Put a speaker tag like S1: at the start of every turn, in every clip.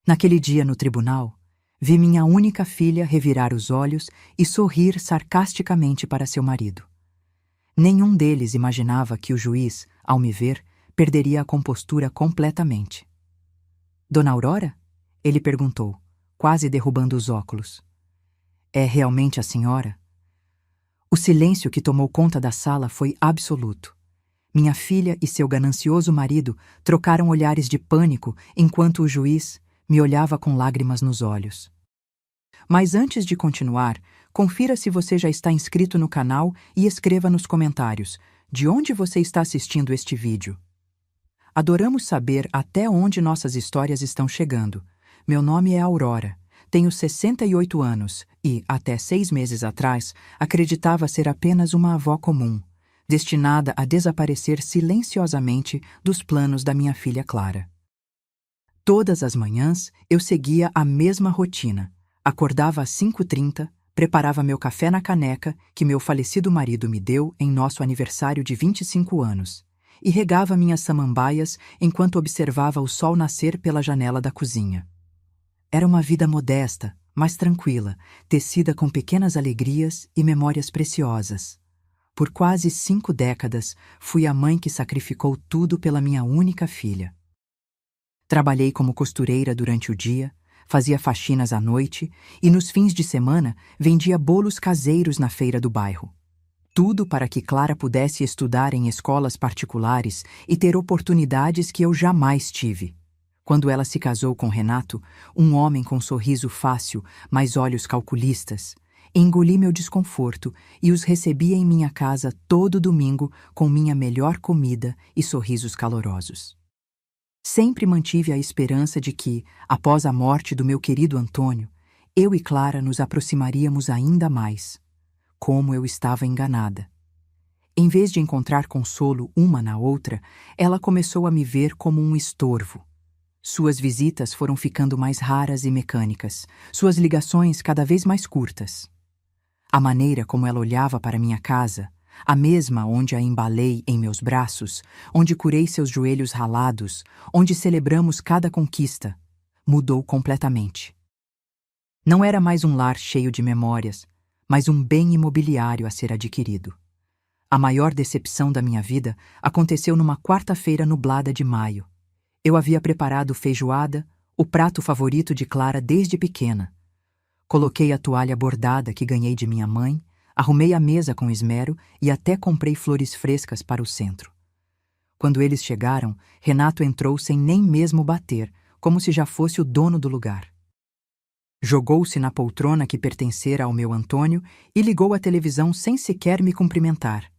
S1: Naquele dia no tribunal, vi minha única filha revirar os olhos e sorrir sarcasticamente para seu marido. Nenhum deles imaginava que o juiz, ao me ver, perderia a compostura completamente. Dona Aurora? Ele perguntou, quase derrubando os óculos. É realmente a senhora? O silêncio que tomou conta da sala foi absoluto. Minha filha e seu ganancioso marido trocaram olhares de pânico enquanto o juiz me olhava com lágrimas nos olhos. Mas antes de continuar, confira se você já está inscrito no canal e escreva nos comentários de onde você está assistindo este vídeo. Adoramos saber até onde nossas histórias estão chegando. Meu nome é Aurora, tenho 68 anos e, até 6 meses atrás, acreditava ser apenas uma avó comum, destinada a desaparecer silenciosamente dos planos da minha filha Clara. Todas as manhãs eu seguia a mesma rotina. Acordava às 5h30, preparava meu café na caneca que meu falecido marido me deu em nosso aniversário de 25 anos e regava minhas samambaias enquanto observava o sol nascer pela janela da cozinha. Era uma vida modesta, mas tranquila, tecida com pequenas alegrias e memórias preciosas. Por quase 5 décadas, fui a mãe que sacrificou tudo pela minha única filha. Trabalhei como costureira durante o dia, fazia faxinas à noite e, nos fins de semana, vendia bolos caseiros na feira do bairro. Tudo para que Clara pudesse estudar em escolas particulares e ter oportunidades que eu jamais tive. Quando ela se casou com Renato, um homem com sorriso fácil, mas olhos calculistas, engoli meu desconforto e os recebia em minha casa todo domingo com minha melhor comida e sorrisos calorosos. Sempre mantive a esperança de que, após a morte do meu querido Antônio, eu e Clara nos aproximaríamos ainda mais. Como eu estava enganada. Em vez de encontrar consolo uma na outra, ela começou a me ver como um estorvo. Suas visitas foram ficando mais raras e mecânicas, suas ligações cada vez mais curtas. A maneira como ela olhava para minha casa, a mesma onde a embalei em meus braços, onde curei seus joelhos ralados, onde celebramos cada conquista, mudou completamente. Não era mais um lar cheio de memórias, mas um bem imobiliário a ser adquirido. A maior decepção da minha vida aconteceu numa quarta-feira nublada de maio. Eu havia preparado feijoada, o prato favorito de Clara desde pequena. Coloquei a toalha bordada que ganhei de minha mãe, arrumei a mesa com esmero e até comprei flores frescas para o centro. Quando eles chegaram, Renato entrou sem nem mesmo bater, como se já fosse o dono do lugar. Jogou-se na poltrona que pertencera ao meu Antônio e ligou a televisão sem sequer me cumprimentar.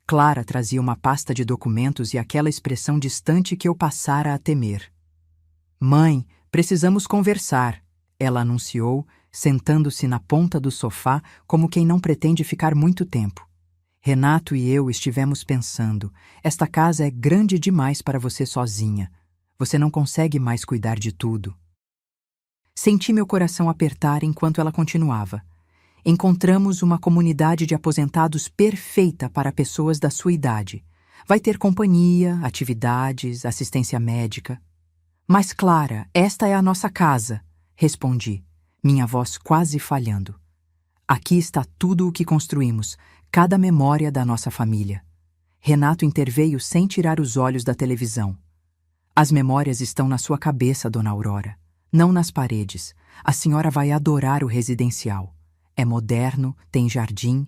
S1: Clara trazia uma pasta de documentos e aquela expressão distante que eu passara a temer. "Mãe, precisamos conversar", ela anunciou, sentando-se na ponta do sofá como quem não pretende ficar muito tempo. Renato e eu estivemos pensando, esta casa é grande demais para você sozinha. Você não consegue mais cuidar de tudo. Senti meu coração apertar enquanto ela continuava. Encontramos uma comunidade de aposentados perfeita para pessoas da sua idade. Vai ter companhia, atividades, assistência médica. Mas, Clara, esta é a nossa casa, respondi, minha voz quase falhando. Aqui está tudo o que construímos, cada memória da nossa família. Renato interveio sem tirar os olhos da televisão. As memórias estão na sua cabeça, Dona Aurora, não nas paredes. A senhora vai adorar o residencial. É moderno, tem jardim.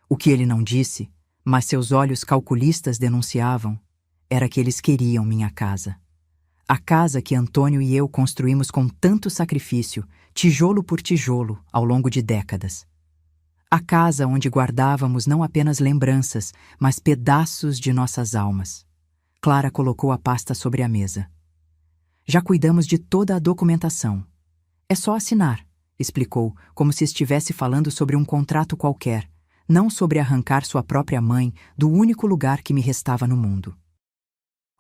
S1: O que ele não disse, mas seus olhos calculistas denunciavam, era que eles queriam minha casa. A casa que Antônio e eu construímos com tanto sacrifício, tijolo por tijolo, ao longo de décadas. A casa onde guardávamos não apenas lembranças, mas pedaços de nossas almas. Clara colocou a pasta sobre a mesa. Já cuidamos de toda a documentação. É só assinar, explicou, como se estivesse falando sobre um contrato qualquer, não sobre arrancar sua própria mãe do único lugar que me restava no mundo.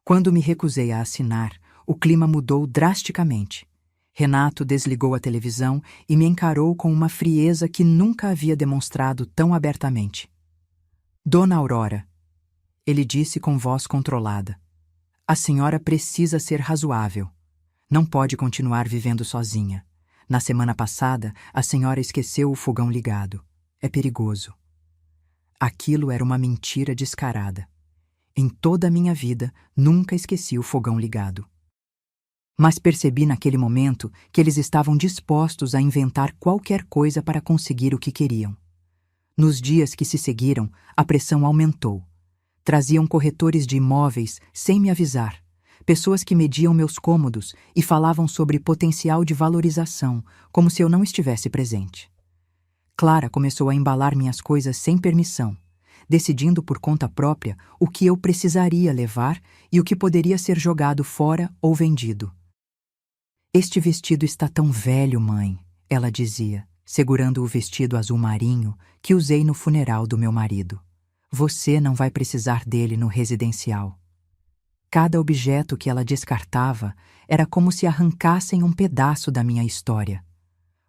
S1: Quando me recusei a assinar, o clima mudou drasticamente. Renato desligou a televisão e me encarou com uma frieza que nunca havia demonstrado tão abertamente. "Dona Aurora", ele disse com voz controlada, "a senhora precisa ser razoável. Não pode continuar vivendo sozinha. Na semana passada, a senhora esqueceu o fogão ligado. É perigoso. Aquilo era uma mentira descarada. Em toda a minha vida, nunca esqueci o fogão ligado. Mas percebi naquele momento que eles estavam dispostos a inventar qualquer coisa para conseguir o que queriam. Nos dias que se seguiram, a pressão aumentou. Traziam corretores de imóveis sem me avisar, pessoas que mediam meus cômodos e falavam sobre potencial de valorização, como se eu não estivesse presente. Clara começou a embalar minhas coisas sem permissão, decidindo por conta própria o que eu precisaria levar e o que poderia ser jogado fora ou vendido. "Este vestido está tão velho, mãe", ela dizia, segurando o vestido azul marinho que usei no funeral do meu marido. "Você não vai precisar dele no residencial." Cada objeto que ela descartava era como se arrancassem um pedaço da minha história.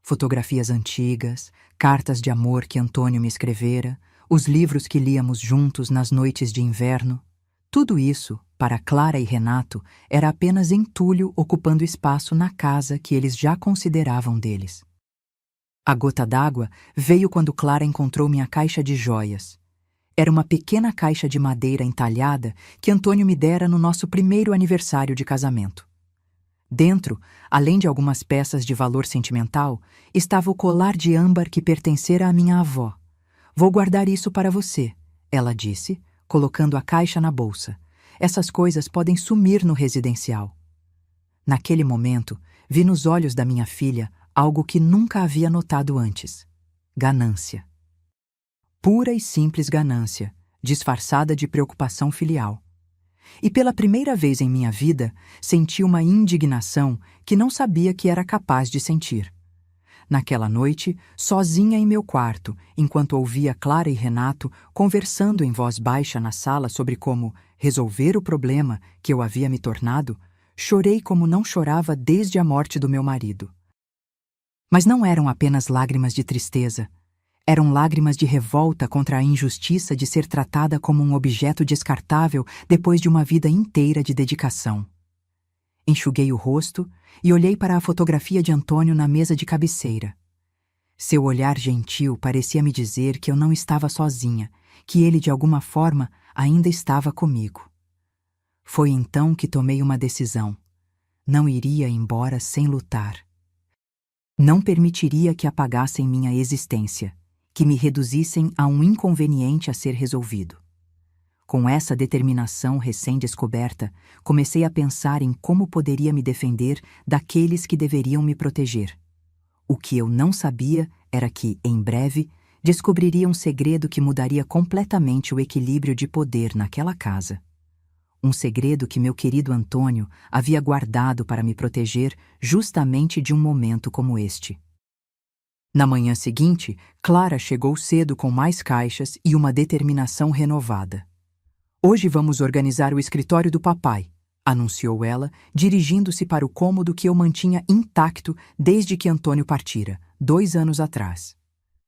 S1: Fotografias antigas, cartas de amor que Antônio me escrevera, os livros que líamos juntos nas noites de inverno. Tudo isso, para Clara e Renato, era apenas entulho ocupando espaço na casa que eles já consideravam deles. A gota d'água veio quando Clara encontrou minha caixa de joias. Era uma pequena caixa de madeira entalhada que Antônio me dera no nosso primeiro aniversário de casamento. Dentro, além de algumas peças de valor sentimental, estava o colar de âmbar que pertencera à minha avó. "Vou guardar isso para você", ela disse, colocando a caixa na bolsa. "Essas coisas podem sumir no residencial." Naquele momento, vi nos olhos da minha filha algo que nunca havia notado antes: ganância. Pura e simples ganância, disfarçada de preocupação filial. E pela primeira vez em minha vida, senti uma indignação que não sabia que era capaz de sentir. Naquela noite, sozinha em meu quarto, enquanto ouvia Clara e Renato conversando em voz baixa na sala sobre como resolver o problema que eu havia me tornado, chorei como não chorava desde a morte do meu marido. Mas não eram apenas lágrimas de tristeza. Eram lágrimas de revolta contra a injustiça de ser tratada como um objeto descartável depois de uma vida inteira de dedicação. Enxuguei o rosto e olhei para a fotografia de Antônio na mesa de cabeceira. Seu olhar gentil parecia me dizer que eu não estava sozinha, que ele de alguma forma ainda estava comigo. Foi então que tomei uma decisão. Não iria embora sem lutar. Não permitiria que apagassem minha existência, que me reduzissem a um inconveniente a ser resolvido. Com essa determinação recém-descoberta, comecei a pensar em como poderia me defender daqueles que deveriam me proteger. O que eu não sabia era que, em breve, descobriria um segredo que mudaria completamente o equilíbrio de poder naquela casa. Um segredo que meu querido Antônio havia guardado para me proteger justamente de um momento como este. Na manhã seguinte, Clara chegou cedo com mais caixas e uma determinação renovada. "Hoje vamos organizar o escritório do papai", anunciou ela, dirigindo-se para o cômodo que eu mantinha intacto desde que Antônio partira, 2 anos atrás.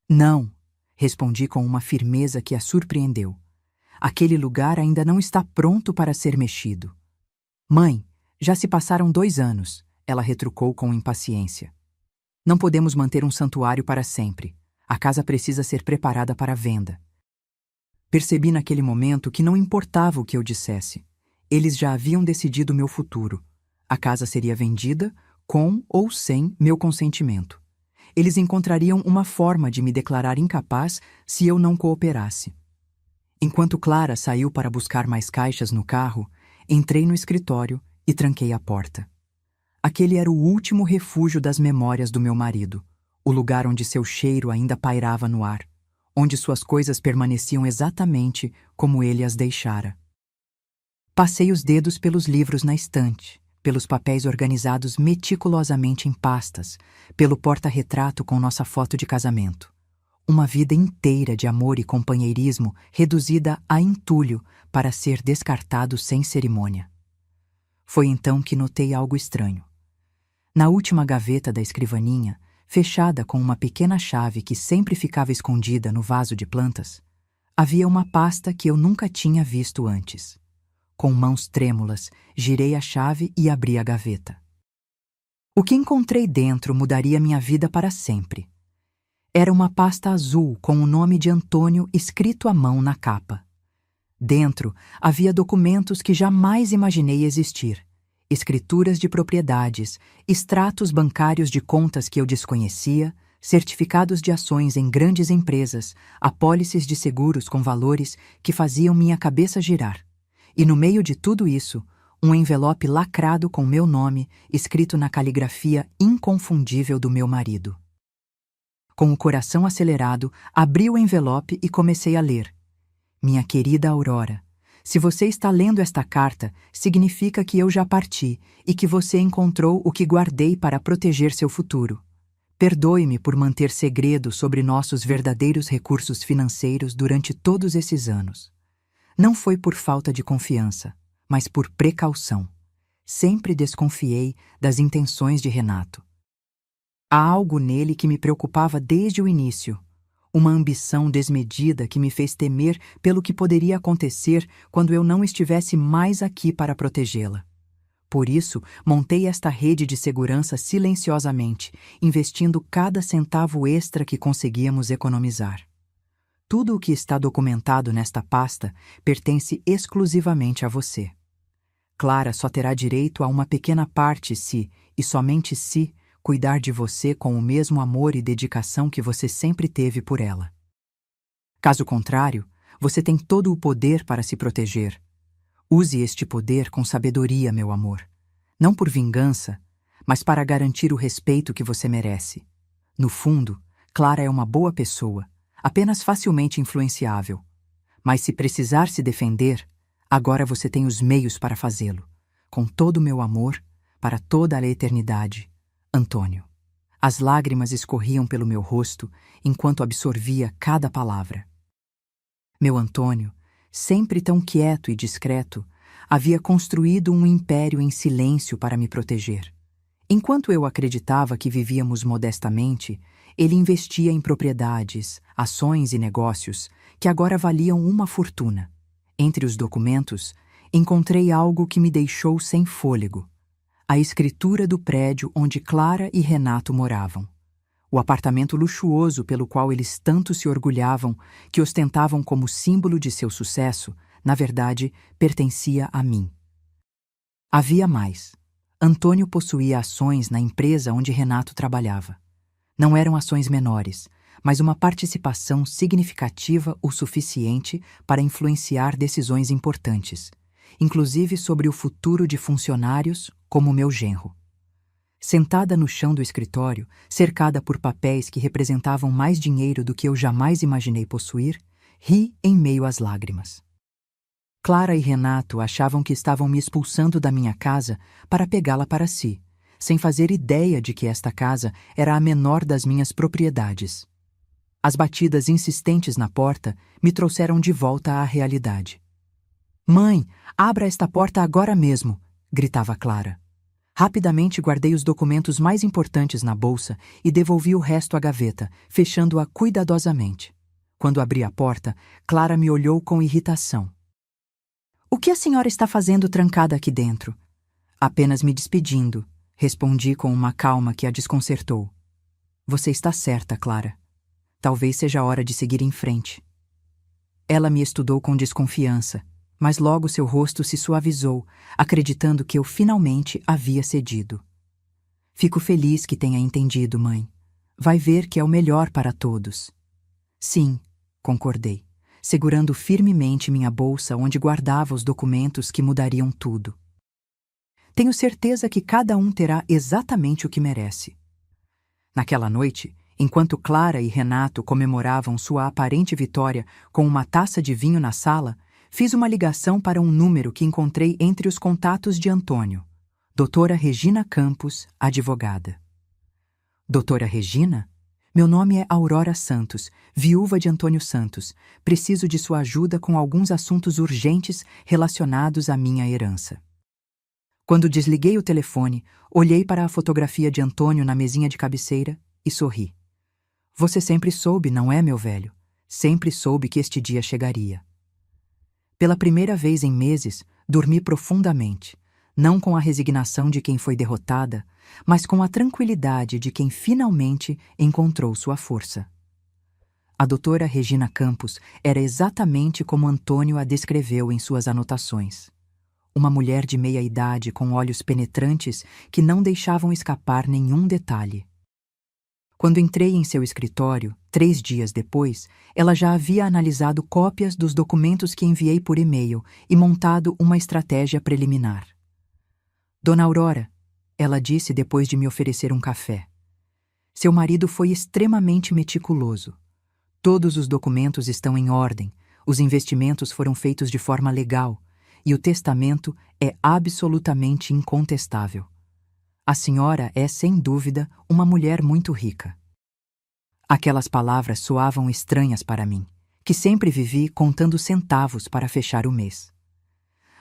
S1: "Não", respondi com uma firmeza que a surpreendeu. "Aquele lugar ainda não está pronto para ser mexido." "Mãe, já se passaram 2 anos", ela retrucou com impaciência. "Não podemos manter um santuário para sempre. A casa precisa ser preparada para a venda." Percebi naquele momento que não importava o que eu dissesse. Eles já haviam decidido meu futuro. A casa seria vendida, com ou sem meu consentimento. Eles encontrariam uma forma de me declarar incapaz se eu não cooperasse. Enquanto Clara saiu para buscar mais caixas no carro, entrei no escritório e tranquei a porta. Aquele era o último refúgio das memórias do meu marido, o lugar onde seu cheiro ainda pairava no ar, onde suas coisas permaneciam exatamente como ele as deixara. Passei os dedos pelos livros na estante, pelos papéis organizados meticulosamente em pastas, pelo porta-retrato com nossa foto de casamento. Uma vida inteira de amor e companheirismo reduzida a entulho para ser descartado sem cerimônia. Foi então que notei algo estranho. Na última gaveta da escrivaninha, fechada com uma pequena chave que sempre ficava escondida no vaso de plantas, havia uma pasta que eu nunca tinha visto antes. Com mãos trêmulas, girei a chave e abri a gaveta. O que encontrei dentro mudaria minha vida para sempre. Era uma pasta azul com o nome de Antônio escrito à mão na capa. Dentro havia documentos que jamais imaginei existir. Escrituras de propriedades, extratos bancários de contas que eu desconhecia, certificados de ações em grandes empresas, apólices de seguros com valores que faziam minha cabeça girar. E no meio de tudo isso, um envelope lacrado com meu nome, escrito na caligrafia inconfundível do meu marido. Com o coração acelerado, abri o envelope e comecei a ler. Minha querida Aurora, se você está lendo esta carta, significa que eu já parti e que você encontrou o que guardei para proteger seu futuro. Perdoe-me por manter segredo sobre nossos verdadeiros recursos financeiros durante todos esses anos. Não foi por falta de confiança, mas por precaução. Sempre desconfiei das intenções de Renato. Há algo nele que me preocupava desde o início. Uma ambição desmedida que me fez temer pelo que poderia acontecer quando eu não estivesse mais aqui para protegê-la. Por isso, montei esta rede de segurança silenciosamente, investindo cada centavo extra que conseguíamos economizar. Tudo o que está documentado nesta pasta pertence exclusivamente a você. Clara só terá direito a uma pequena parte se, e somente se, cuidar de você com o mesmo amor e dedicação que você sempre teve por ela. Caso contrário, você tem todo o poder para se proteger. Use este poder com sabedoria, meu amor. Não por vingança, mas para garantir o respeito que você merece. No fundo, Clara é uma boa pessoa, apenas facilmente influenciável. Mas se precisar se defender, agora você tem os meios para fazê-lo. Com todo o meu amor, para toda a eternidade. Antônio. As lágrimas escorriam pelo meu rosto enquanto absorvia cada palavra. Meu Antônio, sempre tão quieto e discreto, havia construído um império em silêncio para me proteger. Enquanto eu acreditava que vivíamos modestamente, ele investia em propriedades, ações e negócios que agora valiam uma fortuna. Entre os documentos, encontrei algo que me deixou sem fôlego. A escritura do prédio onde Clara e Renato moravam. O apartamento luxuoso pelo qual eles tanto se orgulhavam, que ostentavam como símbolo de seu sucesso, na verdade, pertencia a mim. Havia mais. Antônio possuía ações na empresa onde Renato trabalhava. Não eram ações menores, mas uma participação significativa o suficiente para influenciar decisões importantes, inclusive sobre o futuro de funcionários como meu genro. Sentada no chão do escritório, cercada por papéis que representavam mais dinheiro do que eu jamais imaginei possuir, ri em meio às lágrimas. Clara e Renato achavam que estavam me expulsando da minha casa para pegá-la para si, sem fazer ideia de que esta casa era a menor das minhas propriedades. As batidas insistentes na porta me trouxeram de volta à realidade. "Mãe, abra esta porta agora mesmo!" gritava Clara. Rapidamente guardei os documentos mais importantes na bolsa e devolvi o resto à gaveta, fechando-a cuidadosamente. Quando abri a porta, Clara me olhou com irritação. "O que a senhora está fazendo trancada aqui dentro?" "Apenas me despedindo", respondi com uma calma que a desconcertou. "Você está certa, Clara. Talvez seja a hora de seguir em frente." Ela me estudou com desconfiança, mas logo seu rosto se suavizou, acreditando que eu finalmente havia cedido. "Fico feliz que tenha entendido, mãe. Vai ver que é o melhor para todos." "Sim", concordei, segurando firmemente minha bolsa onde guardava os documentos que mudariam tudo. "Tenho certeza que cada um terá exatamente o que merece." Naquela noite, enquanto Clara e Renato comemoravam sua aparente vitória com uma taça de vinho na sala, fiz uma ligação para um número que encontrei entre os contatos de Antônio. Doutora Regina Campos, advogada. "Doutora Regina? Meu nome é Aurora Santos, viúva de Antônio Santos. Preciso de sua ajuda com alguns assuntos urgentes relacionados à minha herança." Quando desliguei o telefone, olhei para a fotografia de Antônio na mesinha de cabeceira e sorri. "Você sempre soube, não é, meu velho? Sempre soube que este dia chegaria." Pela primeira vez em meses, dormi profundamente. não com a resignação de quem foi derrotada, mas com a tranquilidade de quem finalmente encontrou sua força. A doutora Regina Campos era exatamente como Antônio a descreveu em suas anotações. Uma mulher de meia-idade com olhos penetrantes que não deixavam escapar nenhum detalhe. Quando entrei em seu escritório, 3 dias depois, ela já havia analisado cópias dos documentos que enviei por e-mail e montado uma estratégia preliminar. Dona Aurora, ela disse depois de me oferecer um café. Seu marido foi extremamente meticuloso. Todos os documentos estão em ordem, os investimentos foram feitos de forma legal e o testamento é absolutamente incontestável. A senhora é, sem dúvida, uma mulher muito rica. Aquelas palavras soavam estranhas para mim, que sempre vivi contando centavos para fechar o mês.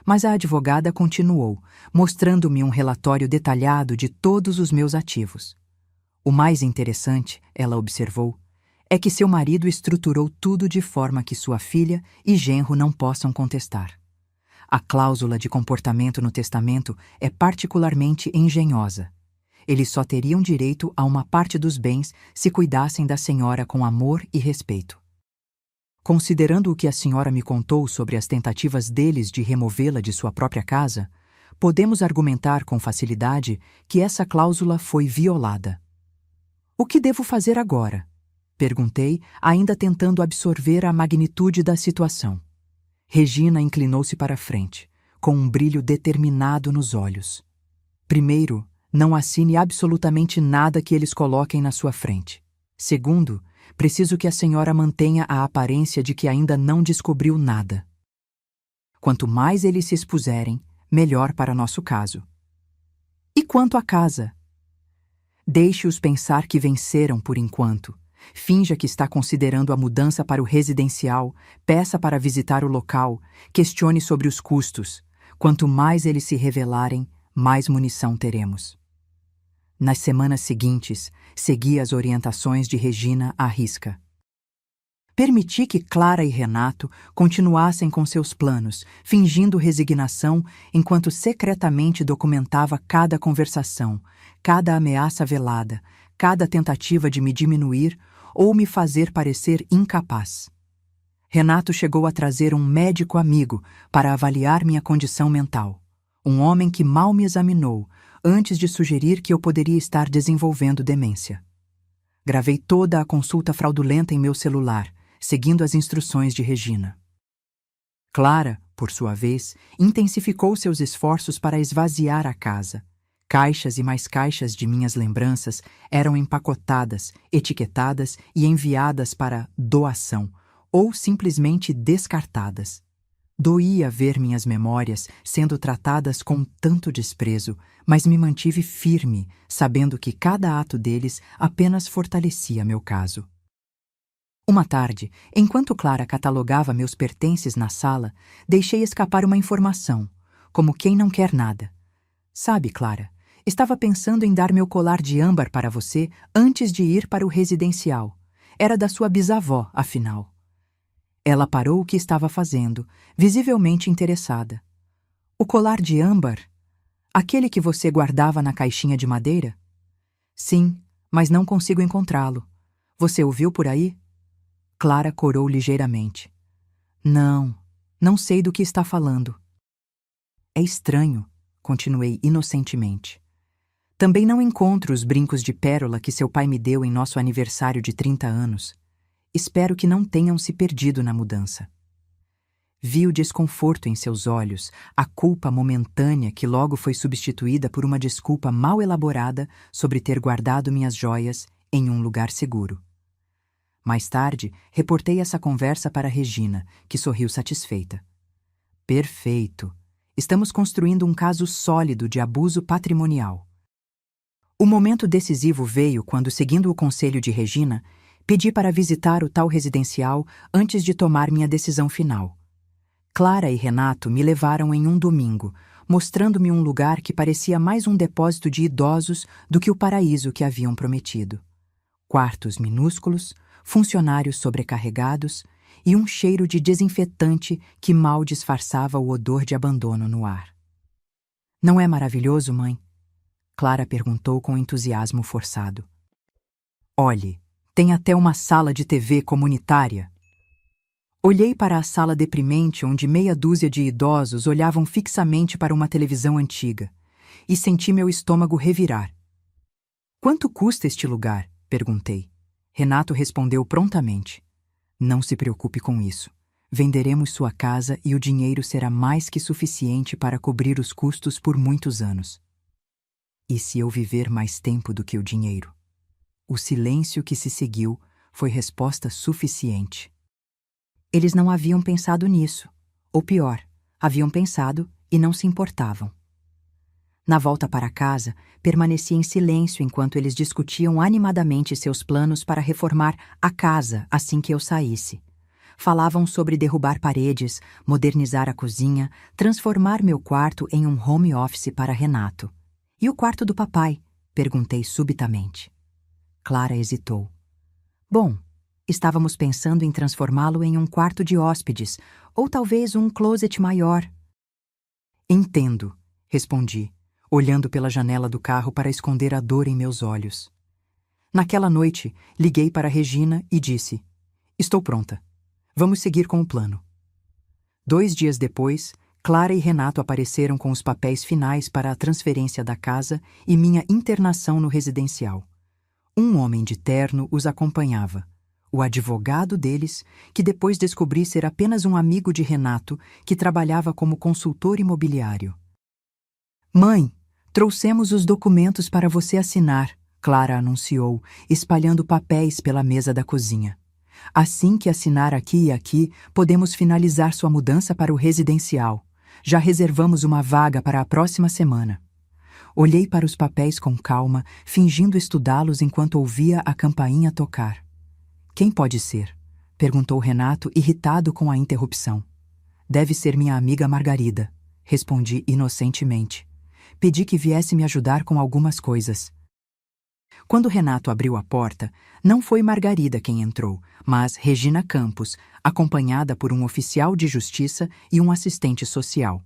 S1: Mas a advogada continuou, mostrando-me um relatório detalhado de todos os meus ativos. O mais interessante, ela observou, é que seu marido estruturou tudo de forma que sua filha e genro não possam contestar. A cláusula de comportamento no testamento é particularmente engenhosa. Eles só teriam direito a uma parte dos bens se cuidassem da senhora com amor e respeito. Considerando o que a senhora me contou sobre as tentativas deles de removê-la de sua própria casa, podemos argumentar com facilidade que essa cláusula foi violada. O que devo fazer agora? Perguntei, ainda tentando absorver a magnitude da situação. Regina inclinou-se para a frente, com um brilho determinado nos olhos. Primeiro, não assine absolutamente nada que eles coloquem na sua frente. Segundo, preciso que a senhora mantenha a aparência de que ainda não descobriu nada. Quanto mais eles se expuserem, melhor para nosso caso. E quanto à casa? Deixe-os pensar que venceram por enquanto. Finja que está considerando a mudança para o residencial, peça para visitar o local, questione sobre os custos. Quanto mais eles se revelarem, mais munição teremos. Nas semanas seguintes, segui as orientações de Regina à risca. Permiti que Clara e Renato continuassem com seus planos, fingindo resignação enquanto secretamente documentava cada conversação, cada ameaça velada, cada tentativa de me diminuir ou me fazer parecer incapaz. Renato chegou a trazer um médico amigo para avaliar minha condição mental. Um homem que mal me examinou, antes de sugerir que eu poderia estar desenvolvendo demência. Gravei toda a consulta fraudulenta em meu celular, seguindo as instruções de Regina. Clara, por sua vez, intensificou seus esforços para esvaziar a casa. Caixas e mais caixas de minhas lembranças eram empacotadas, etiquetadas e enviadas para doação, ou simplesmente descartadas. Doía ver minhas memórias sendo tratadas com tanto desprezo, mas me mantive firme, sabendo que cada ato deles apenas fortalecia meu caso. Uma tarde, enquanto Clara catalogava meus pertences na sala, deixei escapar uma informação, como quem não quer nada. Sabe, Clara, estava pensando em dar meu colar de âmbar para você antes de ir para o residencial. Era da sua bisavó, afinal. Ela parou o que estava fazendo, visivelmente interessada. O colar de âmbar? Aquele que você guardava na caixinha de madeira? Sim, mas não consigo encontrá-lo. Você o viu por aí? Clara corou ligeiramente. Não sei do que está falando. É estranho, continuei inocentemente. Também não encontro os brincos de pérola que seu pai me deu em nosso aniversário de 30 anos. Espero que não tenham se perdido na mudança. Vi o desconforto em seus olhos, a culpa momentânea que logo foi substituída por uma desculpa mal elaborada sobre ter guardado minhas joias em um lugar seguro. Mais tarde, reportei essa conversa para Regina, que sorriu satisfeita. Perfeito. Estamos construindo um caso sólido de abuso patrimonial. O momento decisivo veio quando, seguindo o conselho de Regina, pedi para visitar o tal residencial antes de tomar minha decisão final. Clara e Renato me levaram em um domingo, mostrando-me um lugar que parecia mais um depósito de idosos do que o paraíso que haviam prometido. Quartos minúsculos, funcionários sobrecarregados e um cheiro de desinfetante que mal disfarçava o odor de abandono no ar. Não é maravilhoso, mãe? Clara perguntou com entusiasmo forçado. Olhe, tem até uma sala de TV comunitária. Olhei para a sala deprimente onde meia dúzia de idosos olhavam fixamente para uma televisão antiga e senti meu estômago revirar. Quanto custa este lugar? Perguntei. Renato respondeu prontamente. Não se preocupe com isso. Venderemos sua casa e o dinheiro será mais que suficiente para cobrir os custos por muitos anos. E se eu viver mais tempo do que o dinheiro? O silêncio que se seguiu foi resposta suficiente. Eles não haviam pensado nisso. Ou pior, haviam pensado e não se importavam. Na volta para casa, permaneci em silêncio enquanto eles discutiam animadamente seus planos para reformar a casa assim que eu saísse. Falavam sobre derrubar paredes, modernizar a cozinha, transformar meu quarto em um home office para Renato. E o quarto do papai? Perguntei subitamente. Clara hesitou. Bom, estávamos pensando em transformá-lo em um quarto de hóspedes, ou talvez um closet maior. Entendo, respondi, olhando pela janela do carro para esconder a dor em meus olhos. Naquela noite, liguei para Regina e disse: Estou pronta. Vamos seguir com o plano. 2 dias depois, Clara e Renato apareceram com os papéis finais para a transferência da casa e minha internação no residencial. Um homem de terno os acompanhava, o advogado deles, que depois descobri ser apenas um amigo de Renato que trabalhava como consultor imobiliário. Mãe, trouxemos os documentos para você assinar, Clara anunciou, espalhando papéis pela mesa da cozinha. Assim que assinar aqui e aqui, podemos finalizar sua mudança para o residencial. Já reservamos uma vaga para a próxima semana. Olhei para os papéis com calma, fingindo estudá-los enquanto ouvia a campainha tocar. Quem pode ser? Perguntou Renato, irritado com a interrupção. Deve ser minha amiga Margarida, respondi inocentemente. Pedi que viesse me ajudar com algumas coisas. Quando Renato abriu a porta, não foi Margarida quem entrou, mas Regina Campos, acompanhada por um oficial de justiça e um assistente social.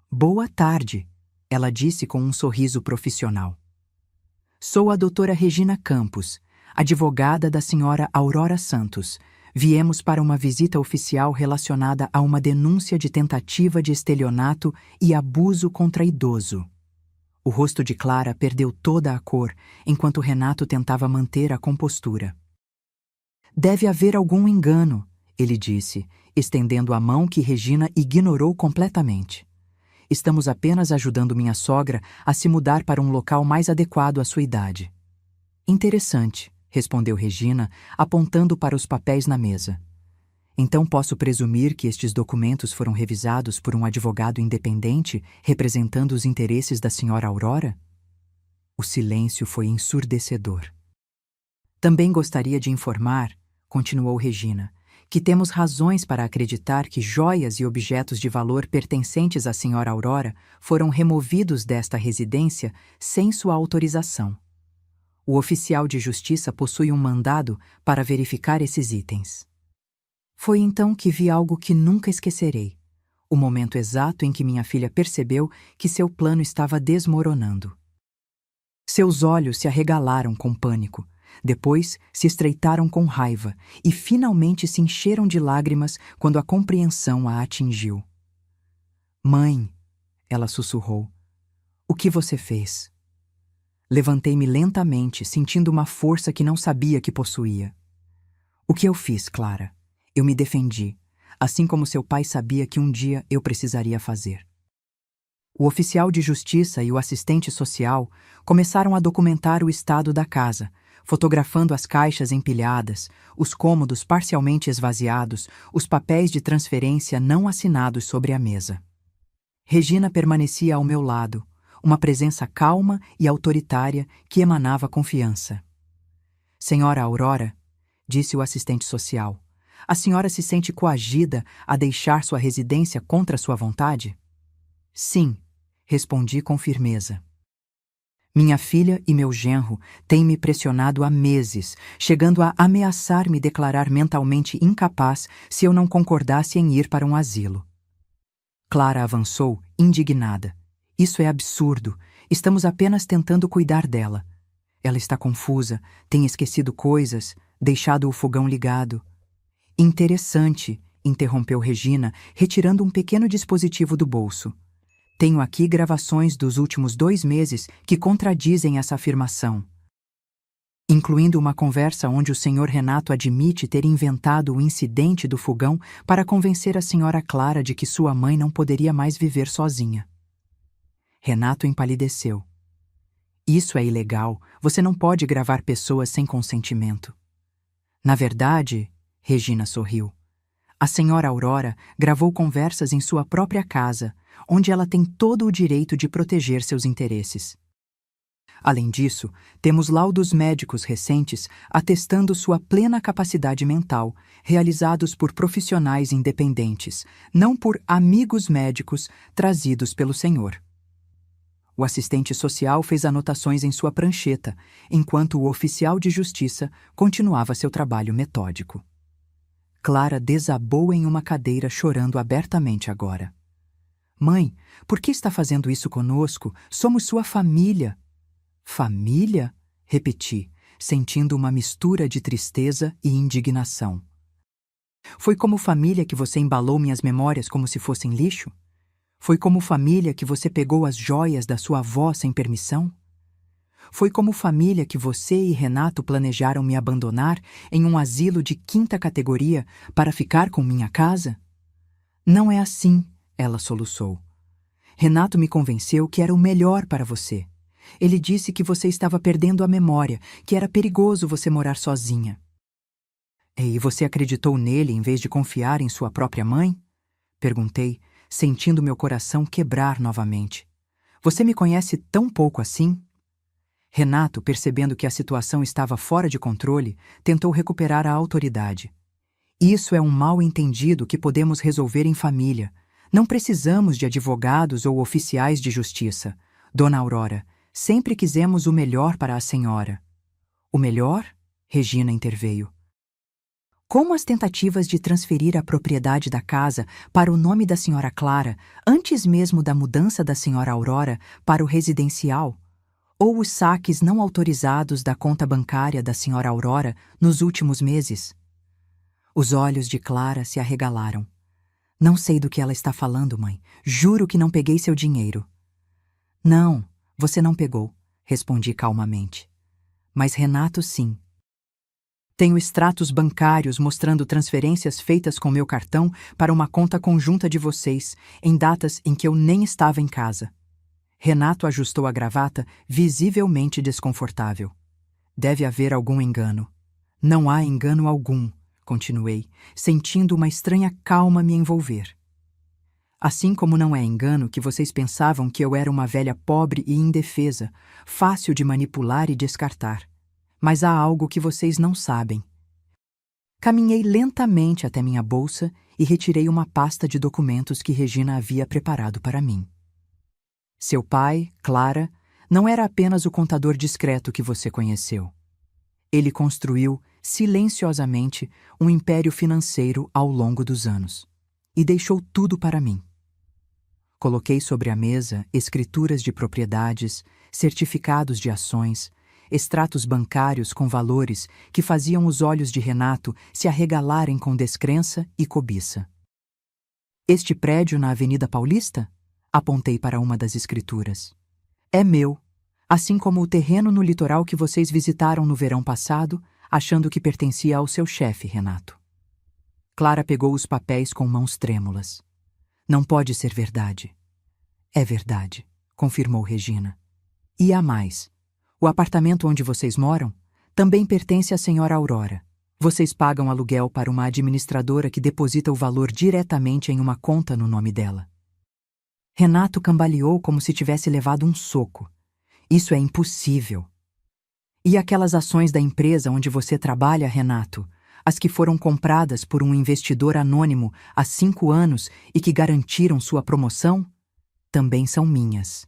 S1: Boa tarde, ela disse com um sorriso profissional. Sou a doutora Regina Campos, advogada da senhora Aurora Santos. Viemos para uma visita oficial relacionada a uma denúncia de tentativa de estelionato e abuso contra idoso. O rosto de Clara perdeu toda a cor, enquanto Renato tentava manter a compostura. Deve haver algum engano, ele disse, estendendo a mão que Regina ignorou completamente. Estamos apenas ajudando minha sogra a se mudar para um local mais adequado à sua idade. Interessante, respondeu Regina, apontando para os papéis na mesa. Então posso presumir que estes documentos foram revisados por um advogado independente representando os interesses da senhora Aurora? O silêncio foi ensurdecedor. Também gostaria de informar, continuou Regina, que temos razões para acreditar que joias e objetos de valor pertencentes à senhora Aurora foram removidos desta residência sem sua autorização. O oficial de justiça possui um mandado para verificar esses itens. Foi então que vi algo que nunca esquecerei. O momento exato em que minha filha percebeu que seu plano estava desmoronando. Seus olhos se arregalaram com pânico, depois se estreitaram com raiva e finalmente se encheram de lágrimas quando a compreensão a atingiu. Mãe, ela sussurrou, o que você fez? Levantei-me lentamente, sentindo uma força que não sabia que possuía. O que eu fiz, Clara? Eu me defendi, assim como seu pai sabia que um dia eu precisaria fazer. O oficial de justiça e o assistente social começaram a documentar o estado da casa, fotografando as caixas empilhadas, os cômodos parcialmente esvaziados, os papéis de transferência não assinados sobre a mesa. Regina permanecia ao meu lado, uma presença calma e autoritária que emanava confiança. Senhora Aurora, disse o assistente social, a senhora se sente coagida a deixar sua residência contra sua vontade? Sim, respondi com firmeza. Minha filha e meu genro têm me pressionado há meses, chegando a ameaçar me declarar mentalmente incapaz se eu não concordasse em ir para um asilo. Clara avançou, indignada. Isso é absurdo. Estamos apenas tentando cuidar dela. Ela está confusa, tem esquecido coisas, deixado o fogão ligado. Interessante, interrompeu Regina, retirando um pequeno dispositivo do bolso. Tenho aqui gravações dos últimos 2 meses que contradizem essa afirmação, incluindo uma conversa onde o Sr. Renato admite ter inventado o incidente do fogão para convencer a Sra. Clara de que sua mãe não poderia mais viver sozinha. Renato empalideceu. Isso é ilegal. Você não pode gravar pessoas sem consentimento. Na verdade, Regina sorriu. A Sra. Aurora gravou conversas em sua própria casa, onde ela tem todo o direito de proteger seus interesses. Além disso, temos laudos médicos recentes atestando sua plena capacidade mental, realizados por profissionais independentes, não por amigos médicos trazidos pelo senhor. O assistente social fez anotações em sua prancheta, enquanto o oficial de justiça continuava seu trabalho metódico. Clara desabou em uma cadeira chorando abertamente agora. Mãe, por que está fazendo isso conosco? Somos sua família. Família? Repeti, sentindo uma mistura de tristeza e indignação. Foi como família que você embalou minhas memórias como se fossem lixo? Foi como família que você pegou as joias da sua avó sem permissão? Foi como família que você e Renato planejaram me abandonar em um asilo de 5ª categoria para ficar com minha casa? Não é assim, ela soluçou. Renato me convenceu que era o melhor para você. Ele disse que você estava perdendo a memória, que era perigoso você morar sozinha. E você acreditou nele em vez de confiar em sua própria mãe? Perguntei, sentindo meu coração quebrar novamente. Você me conhece tão pouco assim? Renato, percebendo que a situação estava fora de controle, tentou recuperar a autoridade. Isso é um mal-entendido que podemos resolver em família. Não precisamos de advogados ou oficiais de justiça. Dona Aurora, sempre quisemos o melhor para a senhora. O melhor? Regina interveio. Como as tentativas de transferir a propriedade da casa para o nome da Sra. Clara, antes mesmo da mudança da Sra. Aurora para o residencial, ou os saques não autorizados da conta bancária da Sra. Aurora nos últimos meses? Os olhos de Clara se arregalaram. Não sei do que ela está falando, mãe. Juro que não peguei seu dinheiro. Não, você não pegou, respondi calmamente. Mas Renato, sim. Tenho extratos bancários mostrando transferências feitas com meu cartão para uma conta conjunta de vocês, em datas em que eu nem estava em casa. Renato ajustou a gravata, visivelmente desconfortável. Deve haver algum engano. Não há engano algum, continuei, sentindo uma estranha calma me envolver. Assim como não é engano que vocês pensavam que eu era uma velha pobre e indefesa, fácil de manipular e descartar. Mas há algo que vocês não sabem. Caminhei lentamente até minha bolsa e retirei uma pasta de documentos que Regina havia preparado para mim. Seu pai, Clara, não era apenas o contador discreto que você conheceu. Ele construiu, silenciosamente, um império financeiro ao longo dos anos. E deixou tudo para mim. Coloquei sobre a mesa escrituras de propriedades, certificados de ações, extratos bancários com valores que faziam os olhos de Renato se arregalarem com descrença e cobiça. Este prédio na Avenida Paulista? Apontei para uma das escrituras. É meu, assim como o terreno no litoral que vocês visitaram no verão passado, achando que pertencia ao seu chefe, Renato. Clara pegou os papéis com mãos trêmulas. Não pode ser verdade. É verdade, confirmou Regina. E há mais. O apartamento onde vocês moram também pertence à Sra. Aurora. Vocês pagam aluguel para uma administradora que deposita o valor diretamente em uma conta no nome dela. Renato cambaleou como se tivesse levado um soco. Isso é impossível. E aquelas ações da empresa onde você trabalha, Renato, as que foram compradas por um investidor anônimo há 5 anos e que garantiram sua promoção, também são minhas.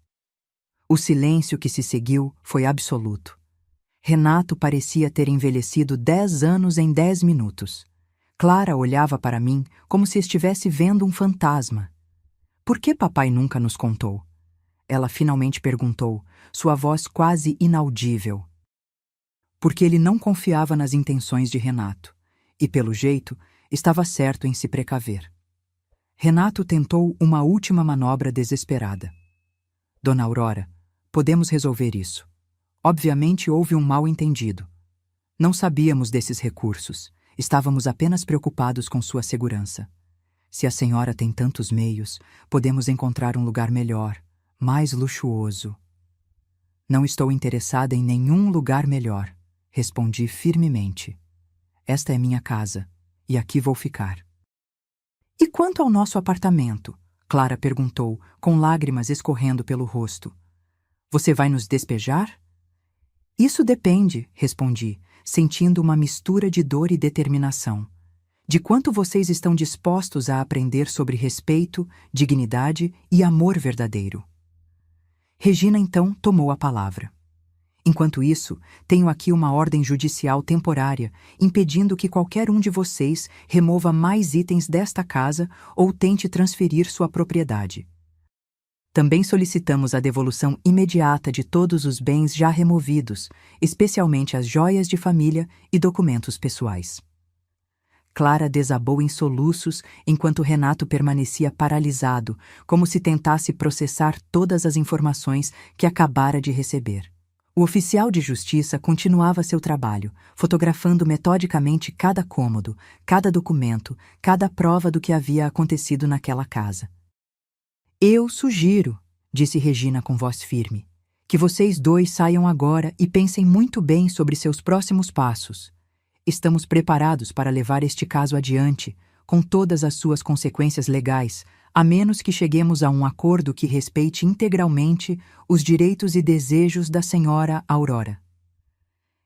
S1: O silêncio que se seguiu foi absoluto. Renato parecia ter envelhecido 10 anos em 10 minutos. Clara olhava para mim como se estivesse vendo um fantasma. Por que papai nunca nos contou? Ela finalmente perguntou, sua voz quase inaudível. Porque ele não confiava nas intenções de Renato, e, pelo jeito, estava certo em se precaver. Renato tentou uma última manobra desesperada. Dona Aurora, podemos resolver isso. Obviamente houve um mal-entendido. Não sabíamos desses recursos. Estávamos apenas preocupados com sua segurança. Se a senhora tem tantos meios, podemos encontrar um lugar melhor, mais luxuoso. Não estou interessada em nenhum lugar melhor, respondi firmemente. Esta é minha casa, e aqui vou ficar. E quanto ao nosso apartamento? Clara perguntou, com lágrimas escorrendo pelo rosto. Você vai nos despejar? Isso depende, respondi, sentindo uma mistura de dor e determinação. De quanto vocês estão dispostos a aprender sobre respeito, dignidade e amor verdadeiro. Regina então tomou a palavra. Enquanto isso, tenho aqui uma ordem judicial temporária impedindo que qualquer um de vocês remova mais itens desta casa ou tente transferir sua propriedade. Também solicitamos a devolução imediata de todos os bens já removidos, especialmente as joias de família e documentos pessoais. Clara desabou em soluços enquanto Renato permanecia paralisado, como se tentasse processar todas as informações que acabara de receber. O oficial de justiça continuava seu trabalho, fotografando metodicamente cada cômodo, cada documento, cada prova do que havia acontecido naquela casa. Eu sugiro, disse Regina com voz firme, que vocês dois saiam agora e pensem muito bem sobre seus próximos passos. Estamos preparados para levar este caso adiante, com todas as suas consequências legais, a menos que cheguemos a um acordo que respeite integralmente os direitos e desejos da senhora Aurora.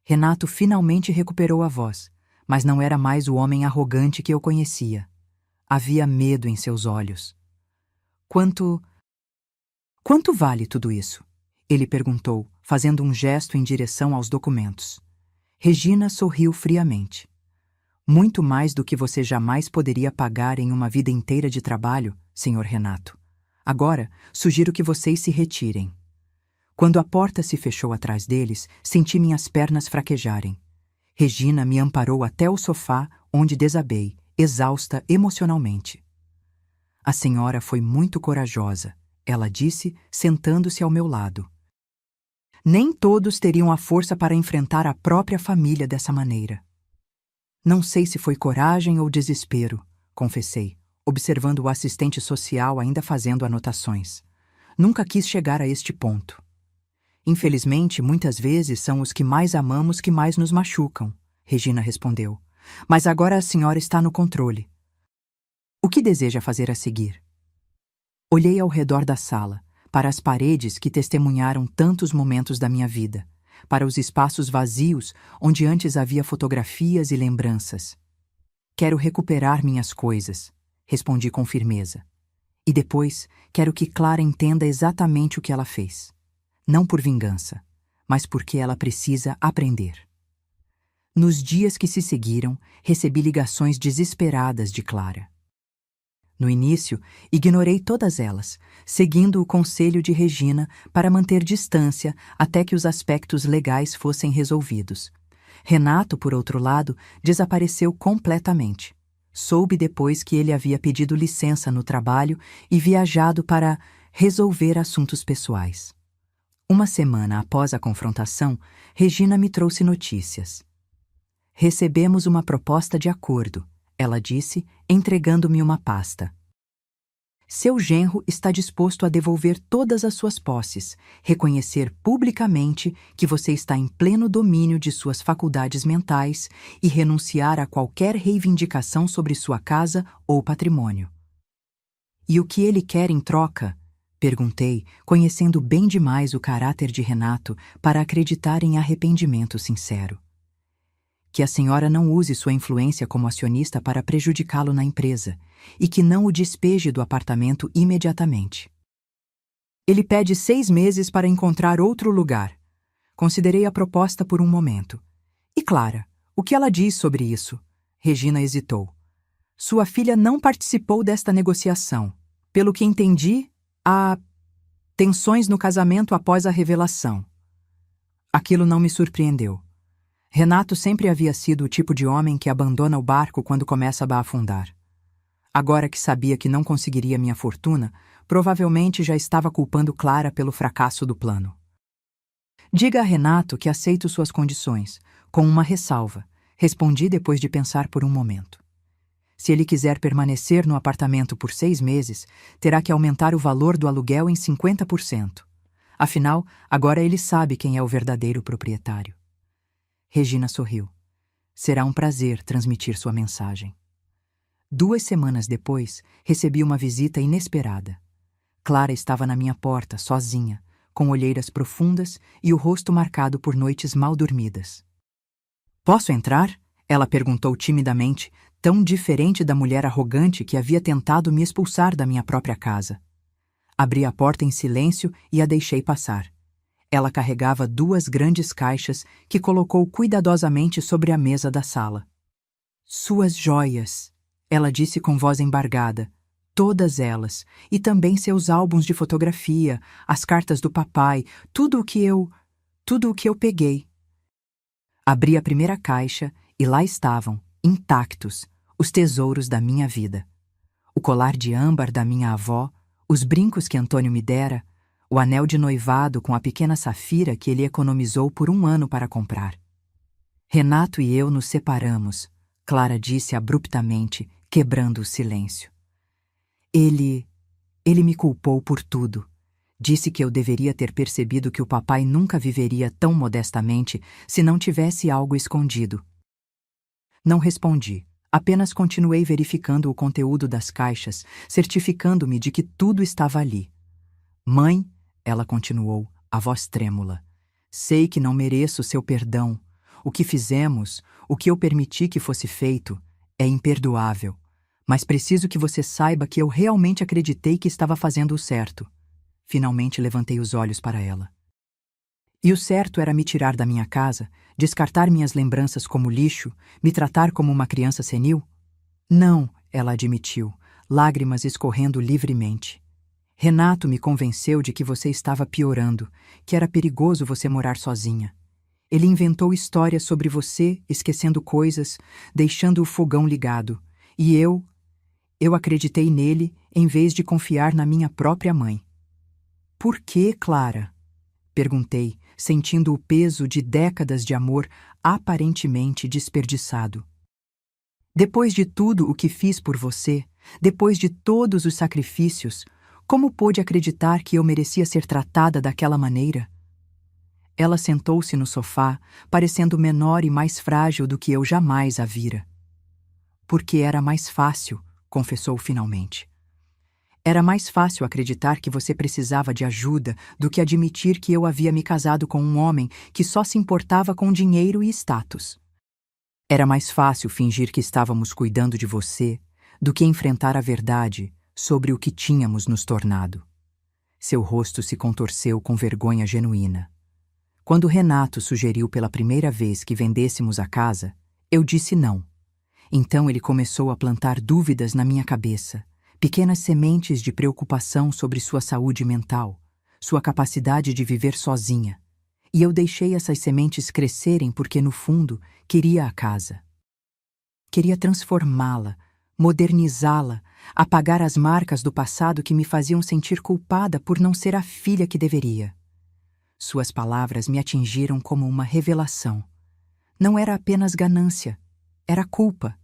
S1: Renato finalmente recuperou a voz, mas não era mais o homem arrogante que eu conhecia. Havia medo em seus olhos. Quanto vale tudo isso? Ele perguntou, fazendo um gesto em direção aos documentos. Regina sorriu friamente. Muito mais do que você jamais poderia pagar em uma vida inteira de trabalho, Sr. Renato. Agora, sugiro que vocês se retirem. Quando a porta se fechou atrás deles, senti minhas pernas fraquejarem. Regina me amparou até o sofá, onde desabei, exausta emocionalmente. A senhora foi muito corajosa, ela disse, sentando-se ao meu lado. Nem todos teriam a força para enfrentar a própria família dessa maneira. Não sei se foi coragem ou desespero, confessei, observando o assistente social ainda fazendo anotações. Nunca quis chegar a este ponto. Infelizmente, muitas vezes são os que mais amamos que mais nos machucam, Regina respondeu. Mas agora a senhora está no controle. O que deseja fazer a seguir? Olhei ao redor da sala, para as paredes que testemunharam tantos momentos da minha vida, para os espaços vazios onde antes havia fotografias e lembranças. Quero recuperar minhas coisas, respondi com firmeza. E depois quero que Clara entenda exatamente o que ela fez. Não por vingança, mas porque ela precisa aprender. Nos dias que se seguiram, recebi ligações desesperadas de Clara. No início, ignorei todas elas, seguindo o conselho de Regina para manter distância até que os aspectos legais fossem resolvidos. Renato, por outro lado, desapareceu completamente. Soube depois que ele havia pedido licença no trabalho e viajado para resolver assuntos pessoais. Uma semana após a confrontação, Regina me trouxe notícias. Recebemos uma proposta de acordo, ela disse, entregando-me uma pasta. Seu genro está disposto a devolver todas as suas posses, reconhecer publicamente que você está em pleno domínio de suas faculdades mentais e renunciar a qualquer reivindicação sobre sua casa ou patrimônio. E o que ele quer em troca? Perguntei, conhecendo bem demais o caráter de Renato para acreditar em arrependimento sincero. Que a senhora não use sua influência como acionista para prejudicá-lo na empresa e que não o despeje do apartamento imediatamente. Ele pede 6 meses para encontrar outro lugar. Considerei a proposta por um momento. E Clara, o que ela diz sobre isso? Regina hesitou. Sua filha não participou desta negociação. Pelo que entendi, Tensões no casamento após a revelação. Aquilo não me surpreendeu. Renato sempre havia sido o tipo de homem que abandona o barco quando começa a afundar. Agora que sabia que não conseguiria minha fortuna, provavelmente já estava culpando Clara pelo fracasso do plano. Diga a Renato que aceito suas condições, com uma ressalva, respondi depois de pensar por um momento. Se ele quiser permanecer no apartamento por 6 meses, terá que aumentar o valor do aluguel em 50%. Afinal, agora ele sabe quem é o verdadeiro proprietário. Regina sorriu. Será um prazer transmitir sua mensagem. 2 semanas depois, recebi uma visita inesperada. Clara estava na minha porta, sozinha, com olheiras profundas e o rosto marcado por noites mal dormidas. Posso entrar? Ela perguntou timidamente, tão diferente da mulher arrogante que havia tentado me expulsar da minha própria casa. Abri a porta em silêncio e a deixei passar. Ela carregava 2 grandes caixas que colocou cuidadosamente sobre a mesa da sala. Suas joias, ela disse com voz embargada. Todas elas, e também seus álbuns de fotografia, as cartas do papai, tudo o que eu peguei. Abri a primeira caixa e lá estavam, intactos, os tesouros da minha vida. O colar de âmbar da minha avó, os brincos que Antônio me dera, o anel de noivado com a pequena safira que ele economizou por 1 ano para comprar. Renato e eu nos separamos, Clara disse abruptamente, quebrando o silêncio. Ele me culpou por tudo. Disse que eu deveria ter percebido que o papai nunca viveria tão modestamente se não tivesse algo escondido. Não respondi, apenas continuei verificando o conteúdo das caixas, certificando-me de que tudo estava ali. Mãe, ela continuou, a voz trêmula, sei que não mereço seu perdão. O que fizemos, o que eu permiti que fosse feito, é imperdoável. Mas preciso que você saiba que eu realmente acreditei que estava fazendo o certo. Finalmente levantei os olhos para ela. E o certo era me tirar da minha casa, descartar minhas lembranças como lixo, me tratar como uma criança senil? Não, ela admitiu, lágrimas escorrendo livremente. Renato me convenceu de que você estava piorando, que era perigoso você morar sozinha. Ele inventou histórias sobre você, esquecendo coisas, deixando o fogão ligado. E eu acreditei nele em vez de confiar na minha própria mãe. Por que, Clara? Perguntei, sentindo o peso de décadas de amor aparentemente desperdiçado. Depois de tudo o que fiz por você, depois de todos os sacrifícios, como pôde acreditar que eu merecia ser tratada daquela maneira? Ela sentou-se no sofá, parecendo menor e mais frágil do que eu jamais a vira. Porque era mais fácil, confessou finalmente. Era mais fácil acreditar que você precisava de ajuda do que admitir que eu havia me casado com um homem que só se importava com dinheiro e status. Era mais fácil fingir que estávamos cuidando de você do que enfrentar a verdade sobre o que tínhamos nos tornado. Seu rosto se contorceu com vergonha genuína. Quando Renato sugeriu pela primeira vez que vendêssemos a casa, eu disse não. Então ele começou a plantar dúvidas na minha cabeça, pequenas sementes de preocupação sobre sua saúde mental, sua capacidade de viver sozinha. E eu deixei essas sementes crescerem porque, no fundo, queria a casa. Queria transformá-la, modernizá-la, apagar as marcas do passado que me faziam sentir culpada por não ser a filha que deveria. Suas palavras me atingiram como uma revelação. Não era apenas ganância, era culpa.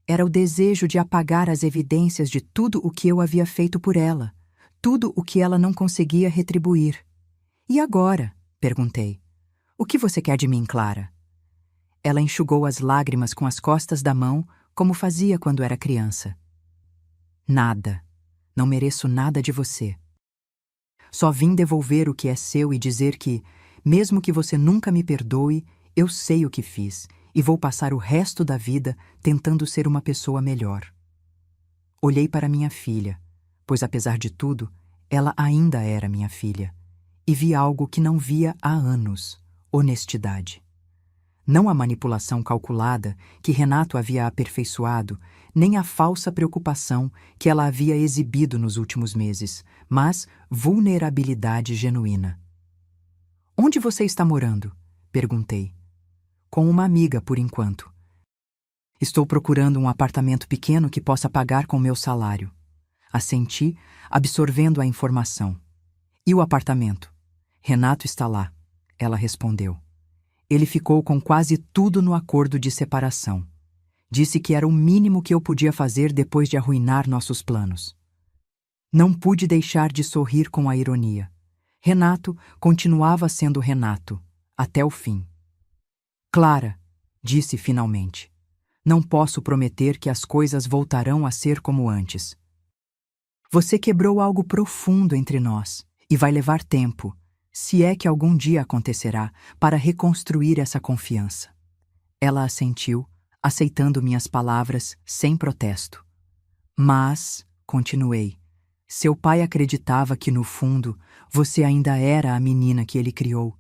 S1: Era o desejo de apagar as evidências de tudo o que eu havia feito por ela, tudo o que ela não conseguia retribuir. E agora? Perguntei. O que você quer de mim, Clara? Ela enxugou as lágrimas com as costas da mão, como fazia quando era criança. Nada. Não mereço nada de você. Só vim devolver o que é seu e dizer que, mesmo que você nunca me perdoe, eu sei o que fiz e vou passar o resto da vida tentando ser uma pessoa melhor. Olhei para minha filha, pois apesar de tudo, ela ainda era minha filha, e vi algo que não via há anos: honestidade. Não a manipulação calculada que Renato havia aperfeiçoado, nem a falsa preocupação que ela havia exibido nos últimos meses, mas vulnerabilidade genuína. "Onde você está morando?" perguntei. "Com uma amiga, por enquanto. Estou procurando um apartamento pequeno que possa pagar com meu salário." Assenti, absorvendo a informação. "E o apartamento?" "Renato está lá," ela respondeu. "Ele ficou com quase tudo no acordo de separação. Disse que era o mínimo que eu podia fazer depois de arruinar nossos planos." Não pude deixar de sorrir com a ironia. Renato continuava sendo Renato, até o fim. "Clara", disse finalmente, "não posso prometer que as coisas voltarão a ser como antes. Você quebrou algo profundo entre nós, e vai levar tempo, se é que algum dia acontecerá, para reconstruir essa confiança." Ela assentiu, aceitando minhas palavras sem protesto. "Mas", continuei, "seu pai acreditava que, no fundo, você ainda era a menina que ele criou.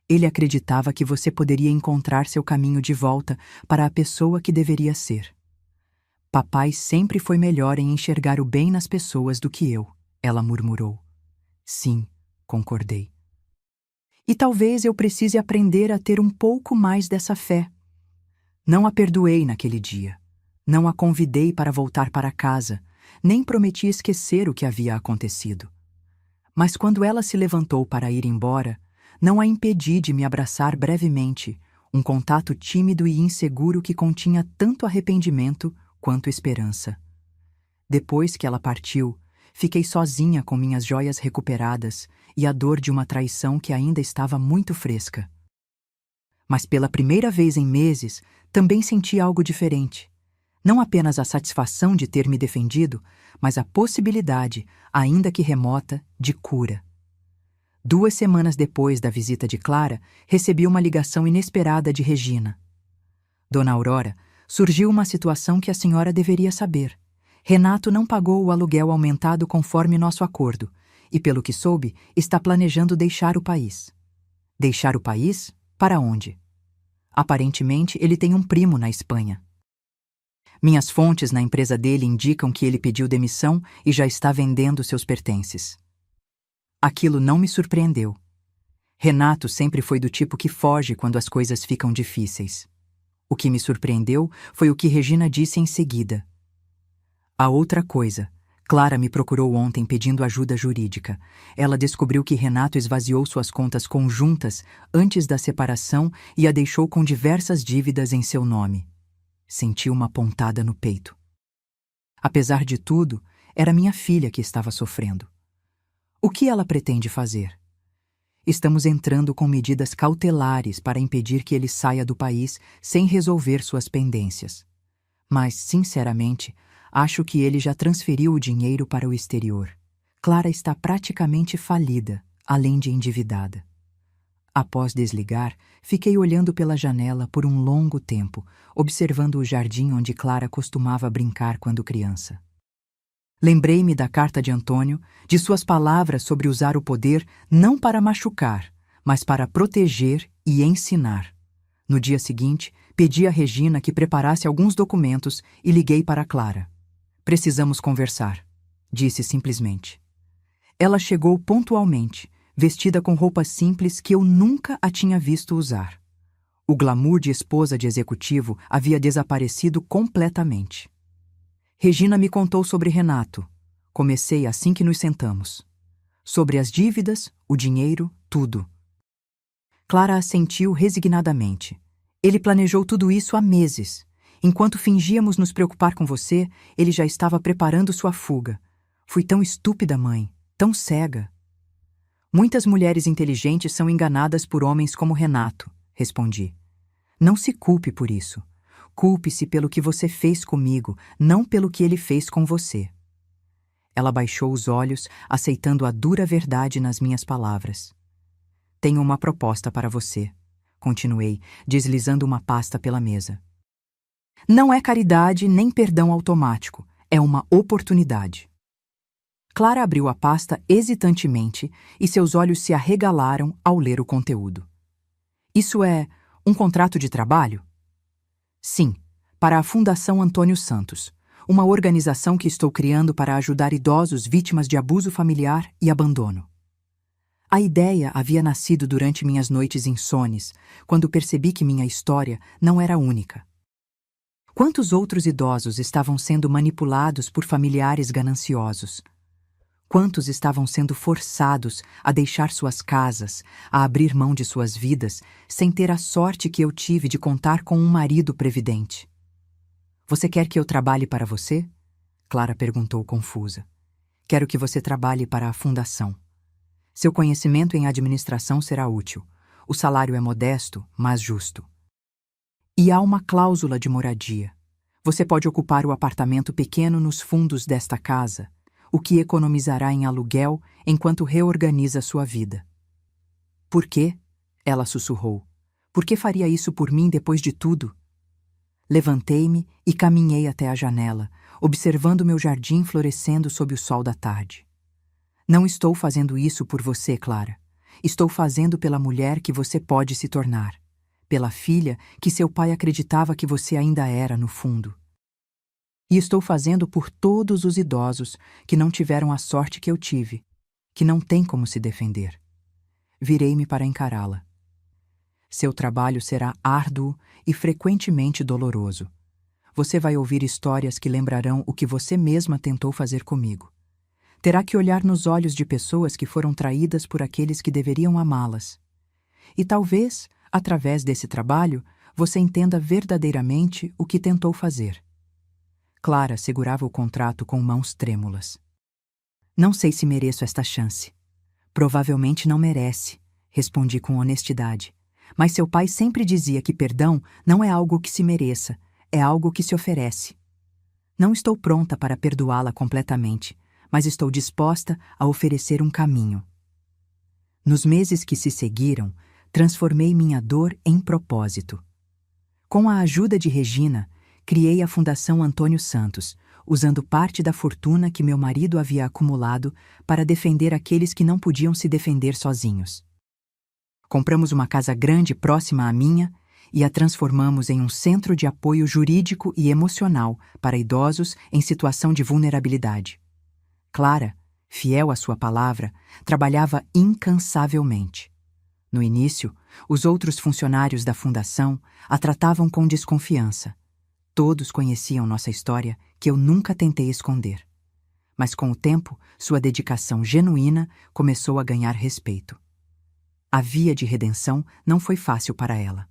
S1: Ele acreditava que você poderia encontrar seu caminho de volta para a pessoa que deveria ser." "Papai sempre foi melhor em enxergar o bem nas pessoas do que eu", ela murmurou. "Sim", concordei. "E talvez eu precise aprender a ter um pouco mais dessa fé." Não a perdoei naquele dia. Não a convidei para voltar para casa, nem prometi esquecer o que havia acontecido. Mas quando ela se levantou para ir embora, não a impedi de me abraçar brevemente, um contato tímido e inseguro que continha tanto arrependimento quanto esperança. Depois que ela partiu, fiquei sozinha com minhas joias recuperadas e a dor de uma traição que ainda estava muito fresca. Mas pela primeira vez em meses, também senti algo diferente. Não apenas a satisfação de ter me defendido, mas a possibilidade, ainda que remota, de cura. 2 semanas depois da visita de Clara, recebi uma ligação inesperada de Regina. "Dona Aurora, surgiu uma situação que a senhora deveria saber. Renato não pagou o aluguel aumentado conforme nosso acordo, e pelo que soube, está planejando deixar o país." "Deixar o país? Para onde?" "Aparentemente, ele tem um primo na Espanha. Minhas fontes na empresa dele indicam que ele pediu demissão e já está vendendo seus pertences." Aquilo não me surpreendeu. Renato sempre foi do tipo que foge quando as coisas ficam difíceis. O que me surpreendeu foi o que Regina disse em seguida. "A outra coisa, Clara me procurou ontem pedindo ajuda jurídica. Ela descobriu que Renato esvaziou suas contas conjuntas antes da separação e a deixou com diversas dívidas em seu nome." Senti uma pontada no peito. Apesar de tudo, era minha filha que estava sofrendo. O que ela pretende fazer? "Estamos entrando com medidas cautelares para impedir que ele saia do país sem resolver suas pendências. Mas, sinceramente, acho que ele já transferiu o dinheiro para o exterior. Clara está praticamente falida, além de endividada." Após desligar, fiquei olhando pela janela por um longo tempo, observando o jardim onde Clara costumava brincar quando criança. Lembrei-me da carta de Antônio, de suas palavras sobre usar o poder não para machucar, mas para proteger e ensinar. No dia seguinte, pedi a Regina que preparasse alguns documentos e liguei para Clara. "Precisamos conversar", disse simplesmente. Ela chegou pontualmente, vestida com roupas simples que eu nunca a tinha visto usar. O glamour de esposa de executivo havia desaparecido completamente. Regina me contou sobre Renato. Comecei assim que nos sentamos. Sobre as dívidas, o dinheiro, tudo. Clara assentiu resignadamente. "Ele planejou tudo isso há meses. Enquanto fingíamos nos preocupar com você, ele já estava preparando sua fuga. Fui tão estúpida, mãe, tão cega." "Muitas mulheres inteligentes são enganadas por homens como Renato", respondi. "Não se culpe por isso. Culpe-se pelo que você fez comigo, não pelo que ele fez com você." Ela baixou os olhos, aceitando a dura verdade nas minhas palavras. "Tenho uma proposta para você", continuei, deslizando uma pasta pela mesa. "Não é caridade nem perdão automático, é uma oportunidade." Clara abriu a pasta hesitantemente e seus olhos se arregalaram ao ler o conteúdo. "Isso é Um contrato de trabalho? Sim, para a Fundação Antônio Santos, uma organização que estou criando para ajudar idosos vítimas de abuso familiar e abandono. A ideia havia nascido durante minhas noites insones, quando percebi que minha história não era única. Quantos outros idosos estavam sendo manipulados por familiares gananciosos? Quantos estavam sendo forçados a deixar suas casas, a abrir mão de suas vidas, sem ter a sorte que eu tive de contar com um marido previdente? Você quer que eu trabalhe para você? Clara perguntou confusa. Quero que você trabalhe para a fundação. Seu conhecimento em administração será útil. O salário é modesto, mas justo. E há uma cláusula de moradia. Você pode ocupar o apartamento pequeno nos fundos desta casa, o que economizará em aluguel enquanto reorganiza sua vida. Por quê? Ela sussurrou. Por que faria isso por mim depois de tudo? Levantei-me e caminhei até a janela, observando meu jardim florescendo sob o sol da tarde. Não estou fazendo isso por você, Clara. Estou fazendo pela mulher que você pode se tornar, pela filha que seu pai acreditava que você ainda era no fundo. E estou fazendo por todos os idosos que não tiveram a sorte que eu tive, que não têm como se defender. Virei-me para encará-la. Seu trabalho será árduo e frequentemente doloroso. Você vai ouvir histórias que lembrarão o que você mesma tentou fazer comigo. Terá que olhar nos olhos de pessoas que foram traídas por aqueles que deveriam amá-las. E talvez, através desse trabalho, você entenda verdadeiramente o que tentou fazer. Clara segurava o contrato com mãos trêmulas. Não sei se mereço esta chance. Provavelmente não merece, respondi com honestidade. Mas seu pai sempre dizia que perdão não é algo que se mereça, é algo que se oferece. Não estou pronta para perdoá-la completamente, mas estou disposta a oferecer um caminho. Nos meses que se seguiram, transformei minha dor em propósito. Com a ajuda de Regina, criei a Fundação Antônio Santos, usando parte da fortuna que meu marido havia acumulado para defender aqueles que não podiam se defender sozinhos. Compramos uma casa grande próxima à minha e a transformamos em um centro de apoio jurídico e emocional para idosos em situação de vulnerabilidade. Clara, fiel à sua palavra, trabalhava incansavelmente. No início, os outros funcionários da fundação a tratavam com desconfiança. Todos conheciam nossa história, que eu nunca tentei esconder. Mas com o tempo, sua dedicação genuína começou a ganhar respeito. A via de redenção não foi fácil para ela.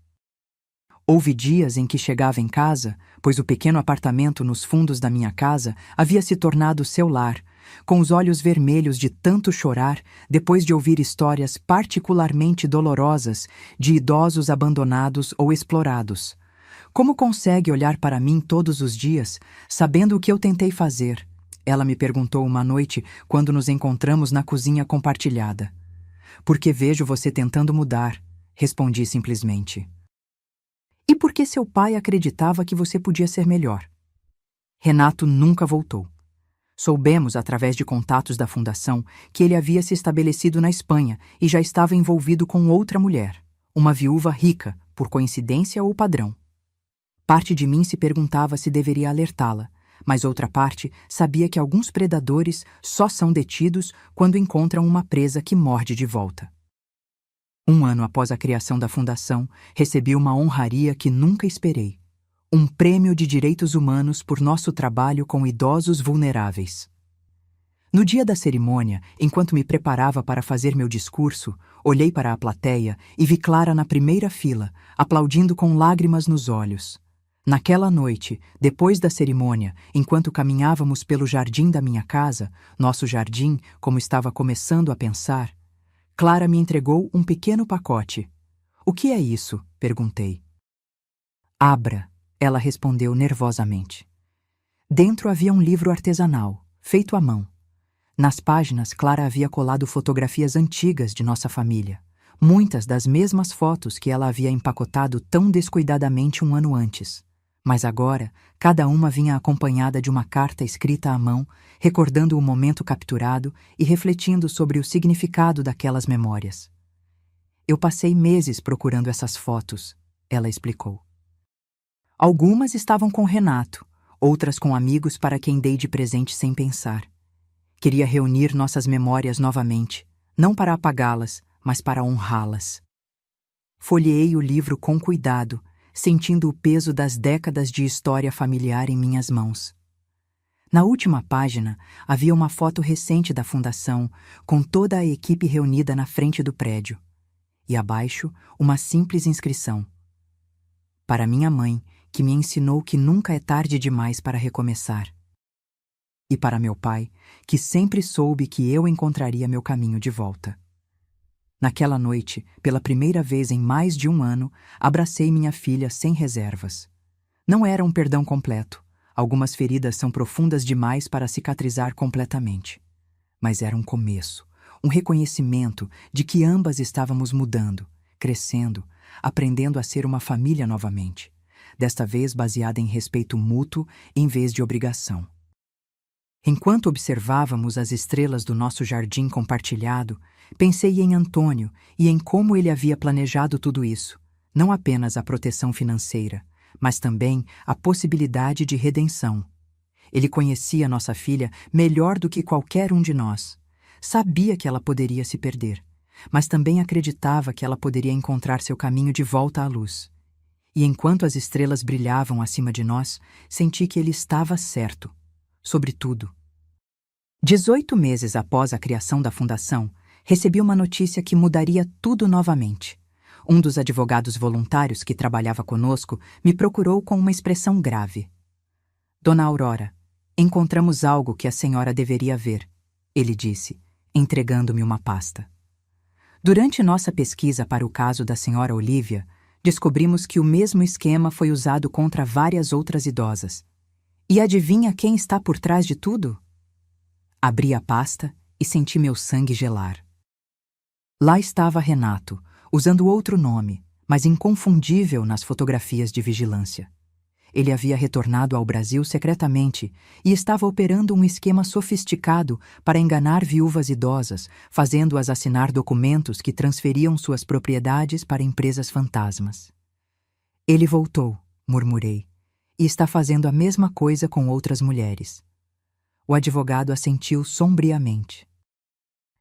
S1: Houve dias em que chegava em casa, pois o pequeno apartamento nos fundos da minha casa havia se tornado seu lar, com os olhos vermelhos de tanto chorar depois de ouvir histórias particularmente dolorosas de idosos abandonados ou explorados. Como consegue olhar para mim todos os dias, sabendo o que eu tentei fazer? Ela me perguntou uma noite quando nos encontramos na cozinha compartilhada. Porque vejo você tentando mudar, respondi simplesmente. E por que seu pai acreditava que você podia ser melhor? Renato nunca voltou. Soubemos, através de contatos da fundação, que ele havia se estabelecido na Espanha e já estava envolvido com outra mulher, uma viúva rica, por coincidência ou padrão. Parte de mim se perguntava se deveria alertá-la, mas outra parte sabia que alguns predadores só são detidos quando encontram uma presa que morde de volta. Um ano após a criação da fundação, recebi uma honraria que nunca esperei. Um prêmio de direitos humanos por nosso trabalho com idosos vulneráveis. No dia da cerimônia, enquanto me preparava para fazer meu discurso, olhei para a plateia e vi Clara na primeira fila, aplaudindo com lágrimas nos olhos. Naquela noite, depois da cerimônia, enquanto caminhávamos pelo jardim da minha casa, nosso jardim, como estava começando a pensar, Clara me entregou um pequeno pacote. "O que é isso?" perguntei. "Abra", ela respondeu nervosamente. Dentro havia um livro artesanal, feito à mão. Nas páginas, Clara havia colado fotografias antigas de nossa família, muitas das mesmas fotos que ela havia empacotado tão descuidadamente um ano antes. Mas agora, cada uma vinha acompanhada de uma carta escrita à mão, recordando o momento capturado e refletindo sobre o significado daquelas memórias. Eu passei meses procurando essas fotos. ela explicou. Algumas estavam com Renato, outras com amigos para quem dei de presente sem pensar. Queria reunir nossas memórias novamente, não para apagá-las, mas para honrá-las. Folheei o livro com cuidado, sentindo o peso das décadas de história familiar em minhas mãos. Na última página, havia uma foto recente da fundação, com toda a equipe reunida na frente do prédio. E abaixo, uma simples inscrição. Para minha mãe, que me ensinou que nunca é tarde demais para recomeçar. E para meu pai, que sempre soube que eu encontraria meu caminho de volta. Naquela noite, pela primeira vez em mais de um ano, abracei minha filha sem reservas. Não era um perdão completo. Algumas feridas são profundas demais para cicatrizar completamente. Mas era um começo, um reconhecimento de que ambas estávamos mudando, crescendo, aprendendo a ser uma família novamente. Desta vez baseada em respeito mútuo em vez de obrigação. Enquanto observávamos as estrelas do nosso jardim compartilhado, pensei em Antônio e em como ele havia planejado tudo isso, não apenas a proteção financeira, mas também a possibilidade de redenção. Ele conhecia nossa filha melhor do que qualquer um de nós. Sabia que ela poderia se perder, mas também acreditava que ela poderia encontrar seu caminho de volta à luz. E enquanto as estrelas brilhavam acima de nós, senti que ele estava certo. Sobretudo. 18 meses após a criação da fundação, recebi uma notícia que mudaria tudo novamente. Um dos advogados voluntários que trabalhava conosco me procurou com uma expressão grave. Dona Aurora, encontramos algo que a senhora deveria ver, ele disse, entregando-me uma pasta. Durante nossa pesquisa para o caso da senhora Olívia, descobrimos que o mesmo esquema foi usado contra várias outras idosas. E adivinha quem está por trás de tudo? Abri a pasta e senti meu sangue gelar. Lá estava Renato, usando outro nome, mas inconfundível nas fotografias de vigilância. Ele havia retornado ao Brasil secretamente e estava operando um esquema sofisticado para enganar viúvas idosas, fazendo-as assinar documentos que transferiam suas propriedades para empresas fantasmas. Ele voltou, murmurei, e está fazendo a mesma coisa com outras mulheres. O advogado assentiu sombriamente.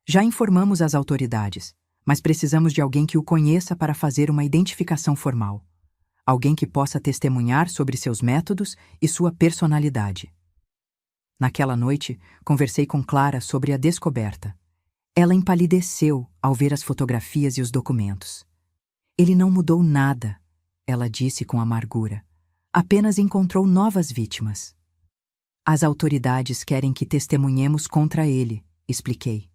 S1: Já informamos as autoridades, mas precisamos de alguém que o conheça para fazer uma identificação formal. Alguém que possa testemunhar sobre seus métodos e sua personalidade. Naquela noite, conversei com Clara sobre a descoberta. Ela empalideceu ao ver as fotografias e os documentos. Ele não mudou nada, ela disse com amargura. Apenas encontrou novas vítimas. As autoridades querem que testemunhemos contra ele, expliquei.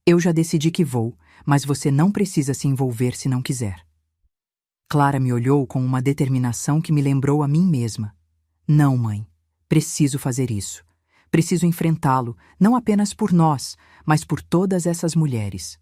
S1: Eu já decidi que vou, mas você não precisa se envolver se não quiser. Clara me olhou com uma determinação que me lembrou a mim mesma. Não, mãe. Preciso fazer isso. Preciso enfrentá-lo, não apenas por nós, mas por todas essas mulheres.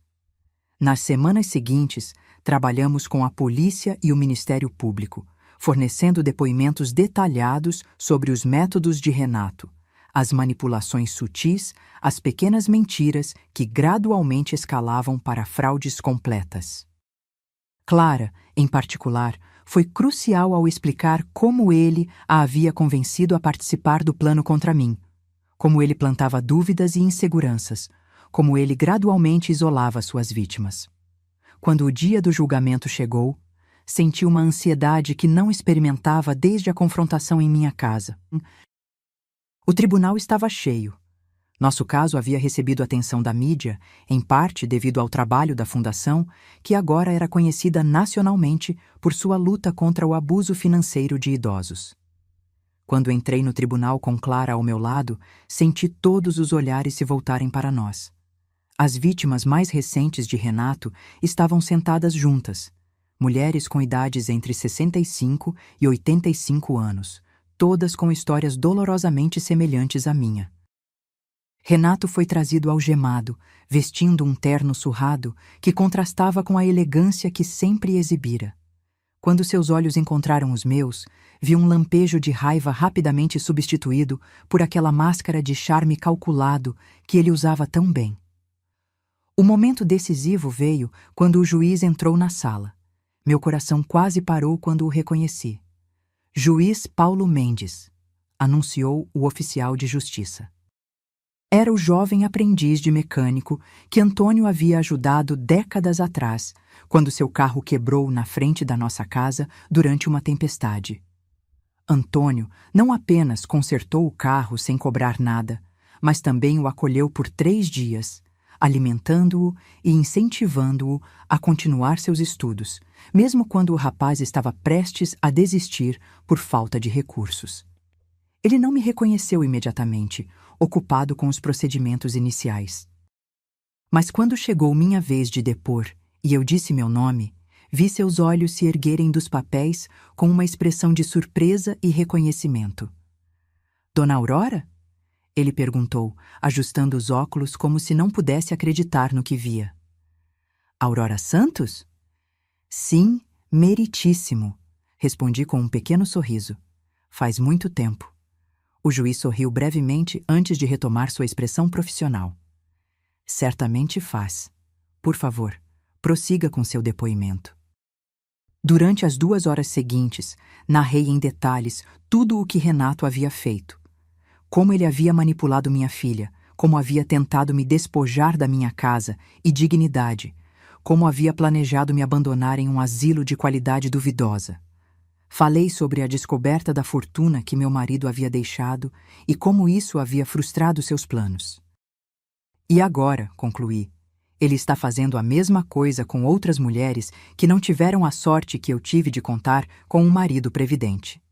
S1: Nas semanas seguintes, trabalhamos com a polícia e o Ministério Público, fornecendo depoimentos detalhados sobre os métodos de Renato, as manipulações sutis, as pequenas mentiras que gradualmente escalavam para fraudes completas. Clara, em particular, foi crucial ao explicar como ele a havia convencido a participar do plano contra mim, como ele plantava dúvidas e inseguranças, como ele gradualmente isolava suas vítimas. Quando o dia do julgamento chegou, senti uma ansiedade que não experimentava desde a confrontação em minha casa. O tribunal estava cheio. Nosso caso havia recebido atenção da mídia, em parte devido ao trabalho da Fundação, que agora era conhecida nacionalmente por sua luta contra o abuso financeiro de idosos. Quando entrei no tribunal com Clara ao meu lado, senti todos os olhares se voltarem para nós. As vítimas mais recentes de Renato estavam sentadas juntas, mulheres com idades entre 65 e 85 anos, todas com histórias dolorosamente semelhantes à minha. Renato foi trazido algemado, vestindo um terno surrado que contrastava com a elegância que sempre exibira. Quando seus olhos encontraram os meus, vi um lampejo de raiva rapidamente substituído por aquela máscara de charme calculado que ele usava tão bem. O momento decisivo veio quando o juiz entrou na sala. Meu coração quase parou quando o reconheci. Juiz Paulo Mendes, anunciou o oficial de justiça. Era o jovem aprendiz de mecânico que Antônio havia ajudado décadas atrás, quando seu carro quebrou na frente da nossa casa durante uma tempestade. Antônio não apenas consertou o carro sem cobrar nada, mas também o acolheu por 3 dias, alimentando-o e incentivando-o a continuar seus estudos, mesmo quando o rapaz estava prestes a desistir por falta de recursos. Ele não me reconheceu imediatamente, ocupado com os procedimentos iniciais. Mas quando chegou minha vez de depor e eu disse meu nome, vi seus olhos se erguerem dos papéis com uma expressão de surpresa e reconhecimento. Dona Aurora? Ele perguntou, ajustando os óculos como se não pudesse acreditar no que via. Aurora Santos? Sim, meritíssimo, respondi com um pequeno sorriso. Faz muito tempo. O juiz sorriu brevemente antes de retomar sua expressão profissional. Certamente faz. Por favor, prossiga com seu depoimento. Durante as 2 horas seguintes, narrei em detalhes tudo o que Renato havia feito. Como ele havia manipulado minha filha, como havia tentado me despojar da minha casa e dignidade, como havia planejado me abandonar em um asilo de qualidade duvidosa. Falei sobre a descoberta da fortuna que meu marido havia deixado e como isso havia frustrado seus planos. E agora, concluí, ele está fazendo a mesma coisa com outras mulheres que não tiveram a sorte que eu tive de contar com um marido previdente.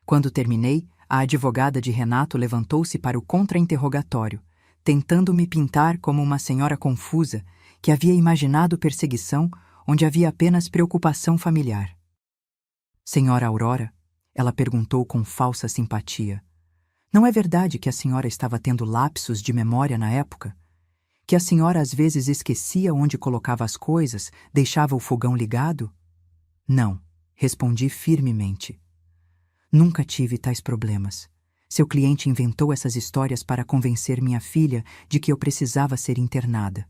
S1: Quando terminei, a advogada de Renato levantou-se para o contra-interrogatório, tentando me pintar como uma senhora confusa que havia imaginado perseguição onde havia apenas preocupação familiar. Senhora Aurora, ela perguntou com falsa simpatia, não é verdade que a senhora estava tendo lapsos de memória na época? Que a senhora às vezes esquecia onde colocava as coisas, deixava o fogão ligado? Não, respondi firmemente. Nunca tive tais problemas. Seu cliente inventou essas histórias para convencer minha filha de que eu precisava ser internada.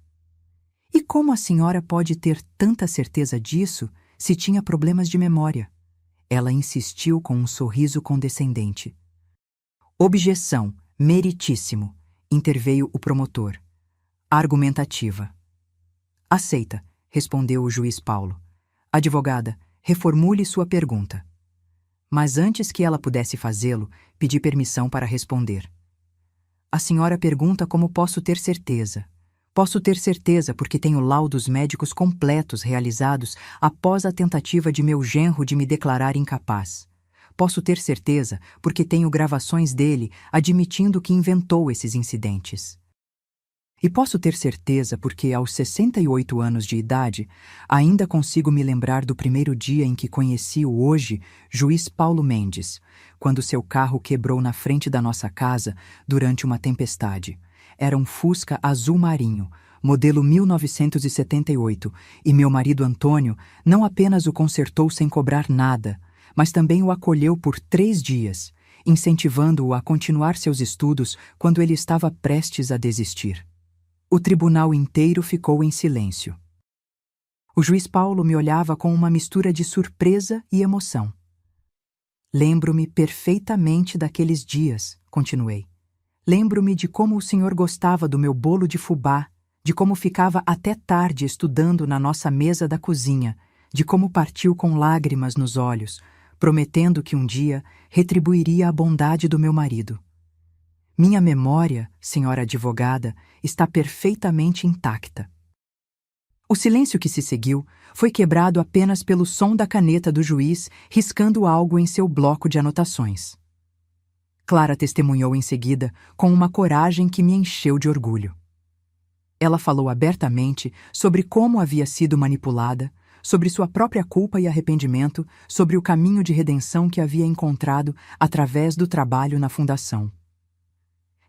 S1: E como a senhora pode ter tanta certeza disso se tinha problemas de memória? Ela insistiu com um sorriso condescendente. Objeção, meritíssimo, interveio o promotor. Argumentativa. Aceita, respondeu o juiz Paulo. Advogada, reformule sua pergunta. Mas antes que ela pudesse fazê-lo, pedi permissão para responder. A senhora pergunta como posso ter certeza. Posso ter certeza porque tenho laudos médicos completos realizados após a tentativa de meu genro de me declarar incapaz. Posso ter certeza porque tenho gravações dele admitindo que inventou esses incidentes. E posso ter certeza porque, aos 68 anos de idade, ainda consigo me lembrar do primeiro dia em que conheci o hoje juiz Paulo Mendes, quando seu carro quebrou na frente da nossa casa durante uma tempestade. Era um Fusca azul marinho, modelo 1978, e meu marido Antônio não apenas o consertou sem cobrar nada, mas também o acolheu por 3 dias, incentivando-o a continuar seus estudos quando ele estava prestes a desistir. O tribunal inteiro ficou em silêncio. O juiz Paulo me olhava com uma mistura de surpresa e emoção. Lembro-me perfeitamente daqueles dias, continuei. Lembro-me de como o senhor gostava do meu bolo de fubá, de como ficava até tarde estudando na nossa mesa da cozinha, de como partiu com lágrimas nos olhos, prometendo que um dia retribuiria a bondade do meu marido. Minha memória, senhora advogada, está perfeitamente intacta. O silêncio que se seguiu foi quebrado apenas pelo som da caneta do juiz riscando algo em seu bloco de anotações. Clara testemunhou em seguida com uma coragem que me encheu de orgulho. Ela falou abertamente sobre como havia sido manipulada, sobre sua própria culpa e arrependimento, sobre o caminho de redenção que havia encontrado através do trabalho na fundação.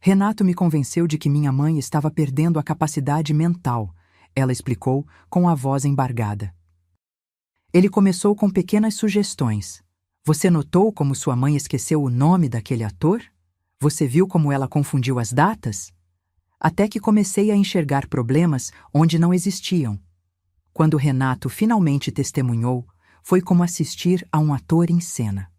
S1: Renato me convenceu de que minha mãe estava perdendo a capacidade mental, ela explicou com a voz embargada. Ele começou com pequenas sugestões. Você notou como sua mãe esqueceu o nome daquele ator? Você viu como ela confundiu as datas? Até que comecei a enxergar problemas onde não existiam. Quando Renato finalmente testemunhou, foi como assistir a um ator em cena.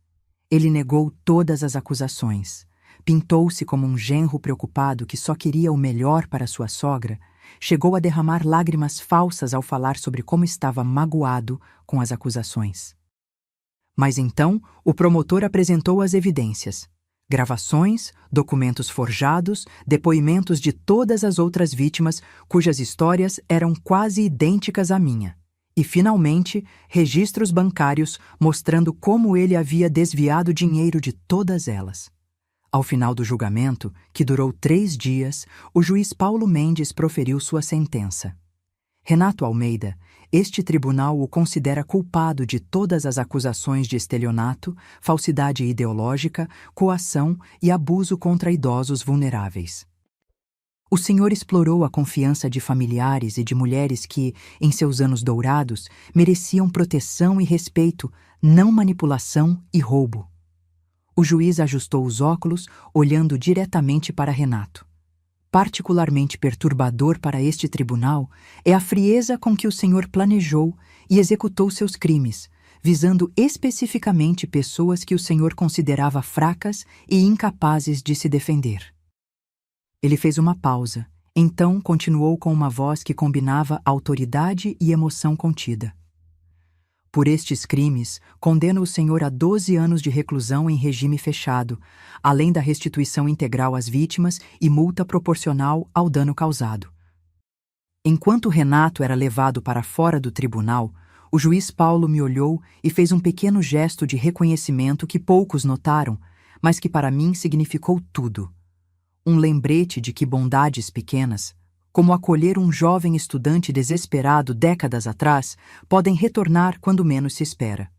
S1: Ele negou todas as acusações, pintou-se como um genro preocupado que só queria o melhor para sua sogra, chegou a derramar lágrimas falsas ao falar sobre como estava magoado com as acusações. Mas então o promotor apresentou as evidências: gravações, documentos forjados, depoimentos de todas as outras vítimas cujas histórias eram quase idênticas à minha. E, finalmente, registros bancários mostrando como ele havia desviado dinheiro de todas elas. Ao final do julgamento, que durou 3 dias, o juiz Paulo Mendes proferiu sua sentença. Renato Almeida, este tribunal o considera culpado de todas as acusações de estelionato, falsidade ideológica, coação e abuso contra idosos vulneráveis. O senhor explorou a confiança de familiares e de mulheres que, em seus anos dourados, mereciam proteção e respeito, não manipulação e roubo. O juiz ajustou os óculos, olhando diretamente para Renato. Particularmente perturbador para este tribunal é a frieza com que o senhor planejou e executou seus crimes, visando especificamente pessoas que o senhor considerava fracas e incapazes de se defender. Ele fez uma pausa, então continuou com uma voz que combinava autoridade e emoção contida. Por estes crimes, condeno o senhor a 12 anos de reclusão em regime fechado, além da restituição integral às vítimas e multa proporcional ao dano causado. Enquanto Renato era levado para fora do tribunal, o juiz Paulo me olhou e fez um pequeno gesto de reconhecimento que poucos notaram, mas que para mim significou tudo. Um lembrete de que bondades pequenas, como acolher um jovem estudante desesperado décadas atrás, podem retornar quando menos se espera.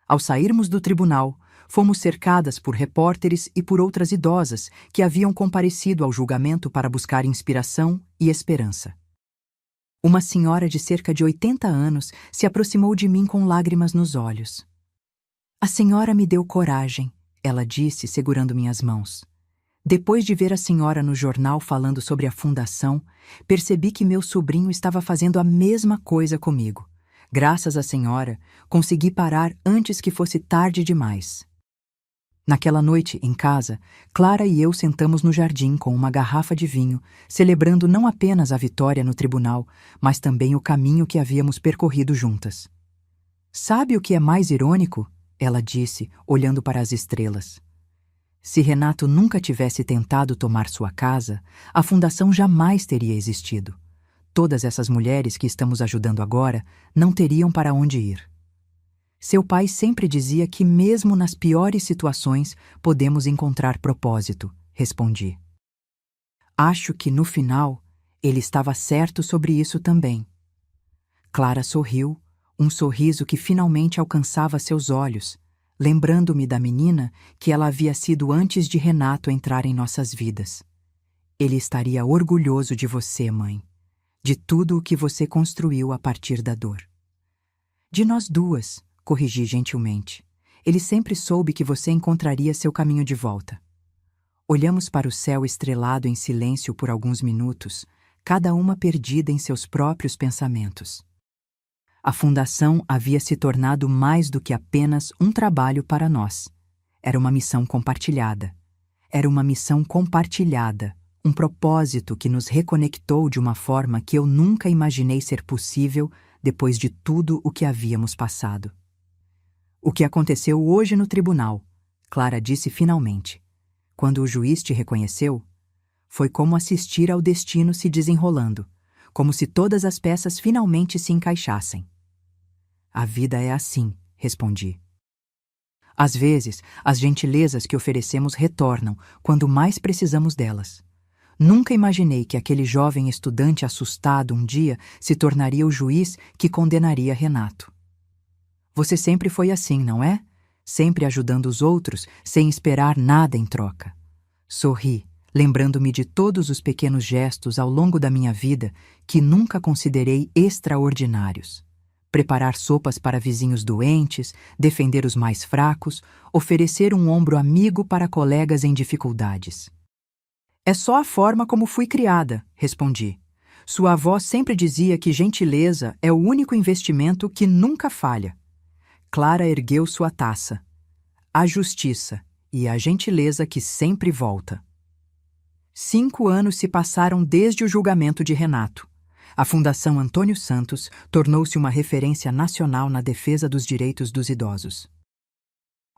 S1: Ao sairmos do tribunal, fomos cercadas por repórteres e por outras idosas que haviam comparecido ao julgamento para buscar inspiração e esperança. Uma senhora de cerca de 80 anos se aproximou de mim com lágrimas nos olhos. "A senhora me deu coragem", ela disse, segurando minhas mãos. "Depois de ver a senhora no jornal falando sobre a fundação, percebi que meu sobrinho estava fazendo a mesma coisa comigo. Graças à senhora, consegui parar antes que fosse tarde demais." Naquela noite, em casa, Clara e eu sentamos no jardim com uma garrafa de vinho, celebrando não apenas a vitória no tribunal, mas também o caminho que havíamos percorrido juntas. "Sabe o que é mais irônico?" ela disse, olhando para as estrelas. "Se Renato nunca tivesse tentado tomar sua casa, a fundação jamais teria existido. Todas essas mulheres que estamos ajudando agora não teriam para onde ir." Seu pai sempre dizia que mesmo nas piores situações podemos encontrar propósito, respondi. Acho que, no final, ele estava certo sobre isso também. Clara sorriu, um sorriso que finalmente alcançava seus olhos, lembrando-me da menina que ela havia sido antes de Renato entrar em nossas vidas. "Ele estaria orgulhoso de você, mãe, de tudo o que você construiu a partir da dor." "De nós duas", corrigi gentilmente. "Ele sempre soube que você encontraria seu caminho de volta." Olhamos para o céu estrelado em silêncio por alguns minutos, cada uma perdida em seus próprios pensamentos. A fundação havia se tornado mais do que apenas um trabalho para nós. Era uma missão compartilhada. Era uma missão compartilhada, um propósito que nos reconectou de uma forma que eu nunca imaginei ser possível depois de tudo o que havíamos passado. "O que aconteceu hoje no tribunal", Clara disse finalmente, "quando o juiz te reconheceu, foi como assistir ao destino se desenrolando, como se todas as peças finalmente se encaixassem." "A vida é assim", respondi. "Às vezes, as gentilezas que oferecemos retornam quando mais precisamos delas. Nunca imaginei que aquele jovem estudante assustado um dia se tornaria o juiz que condenaria Renato." "Você sempre foi assim, não é? Sempre ajudando os outros, sem esperar nada em troca." Sorri, lembrando-me de todos os pequenos gestos ao longo da minha vida que nunca considerei extraordinários. Preparar sopas para vizinhos doentes, defender os mais fracos, oferecer um ombro amigo para colegas em dificuldades. "É só a forma como fui criada", respondi. Sua avó sempre dizia que gentileza é o único investimento que nunca falha. Clara ergueu sua taça. A justiça e a gentileza que sempre volta. 5 anos se passaram desde o julgamento de Renato. A Fundação Antônio Santos tornou-se uma referência nacional na defesa dos direitos dos idosos.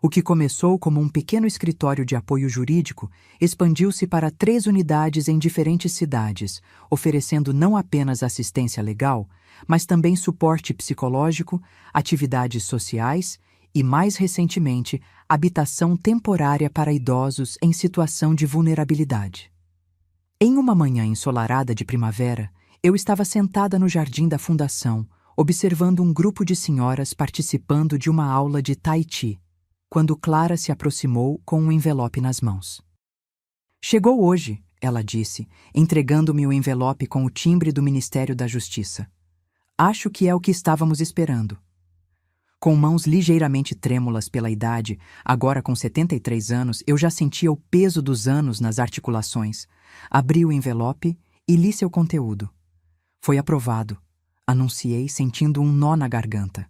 S1: O que começou como um pequeno escritório de apoio jurídico expandiu-se para 3 unidades em diferentes cidades, oferecendo não apenas assistência legal, mas também suporte psicológico, atividades sociais e, mais recentemente, habitação temporária para idosos em situação de vulnerabilidade. Em uma manhã ensolarada de primavera, eu estava sentada no jardim da fundação, observando um grupo de senhoras participando de uma aula de Tai Chi, quando Clara se aproximou com um envelope nas mãos. Chegou hoje, ela disse, entregando-me o envelope com o timbre do Ministério da Justiça. Acho que é o que estávamos esperando. Com mãos ligeiramente trêmulas pela idade, agora com 73 anos, eu já sentia o peso dos anos nas articulações. Abri o envelope e li seu conteúdo. Foi aprovado, anunciei sentindo um nó na garganta.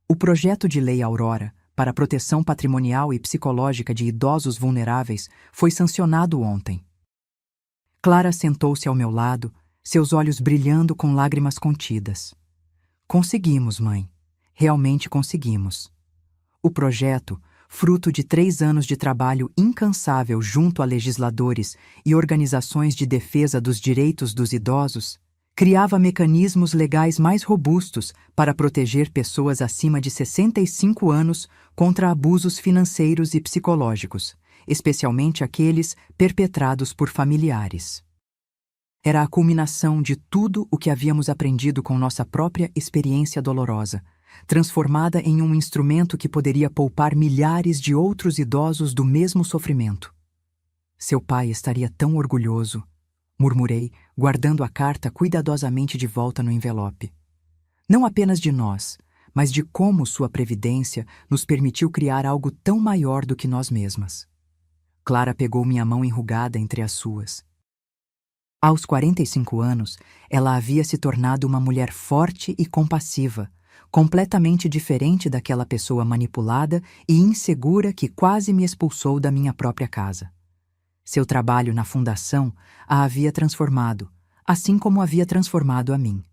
S1: O projeto de lei Aurora, para a proteção patrimonial e psicológica de idosos vulneráveis, foi sancionado ontem. Clara sentou-se ao meu lado, seus olhos brilhando com lágrimas contidas. Conseguimos, mãe. Realmente conseguimos. O projeto, fruto de 3 anos de trabalho incansável junto a legisladores e organizações de defesa dos direitos dos idosos, criava mecanismos legais mais robustos para proteger pessoas acima de 65 anos contra abusos financeiros e psicológicos, especialmente aqueles perpetrados por familiares. Era a culminação de tudo o que havíamos aprendido com nossa própria experiência dolorosa, transformada em um instrumento que poderia poupar milhares de outros idosos do mesmo sofrimento. Seu pai estaria tão orgulhoso, murmurei, guardando a carta cuidadosamente de volta no envelope. Não apenas de nós, mas de como sua previdência nos permitiu criar algo tão maior do que nós mesmas. Clara pegou minha mão enrugada entre as suas. Aos 45 anos, ela havia se tornado uma mulher forte e compassiva, completamente diferente daquela pessoa manipulada e insegura que quase me expulsou da minha própria casa. Seu trabalho na fundação a havia transformado, assim como havia transformado a mim.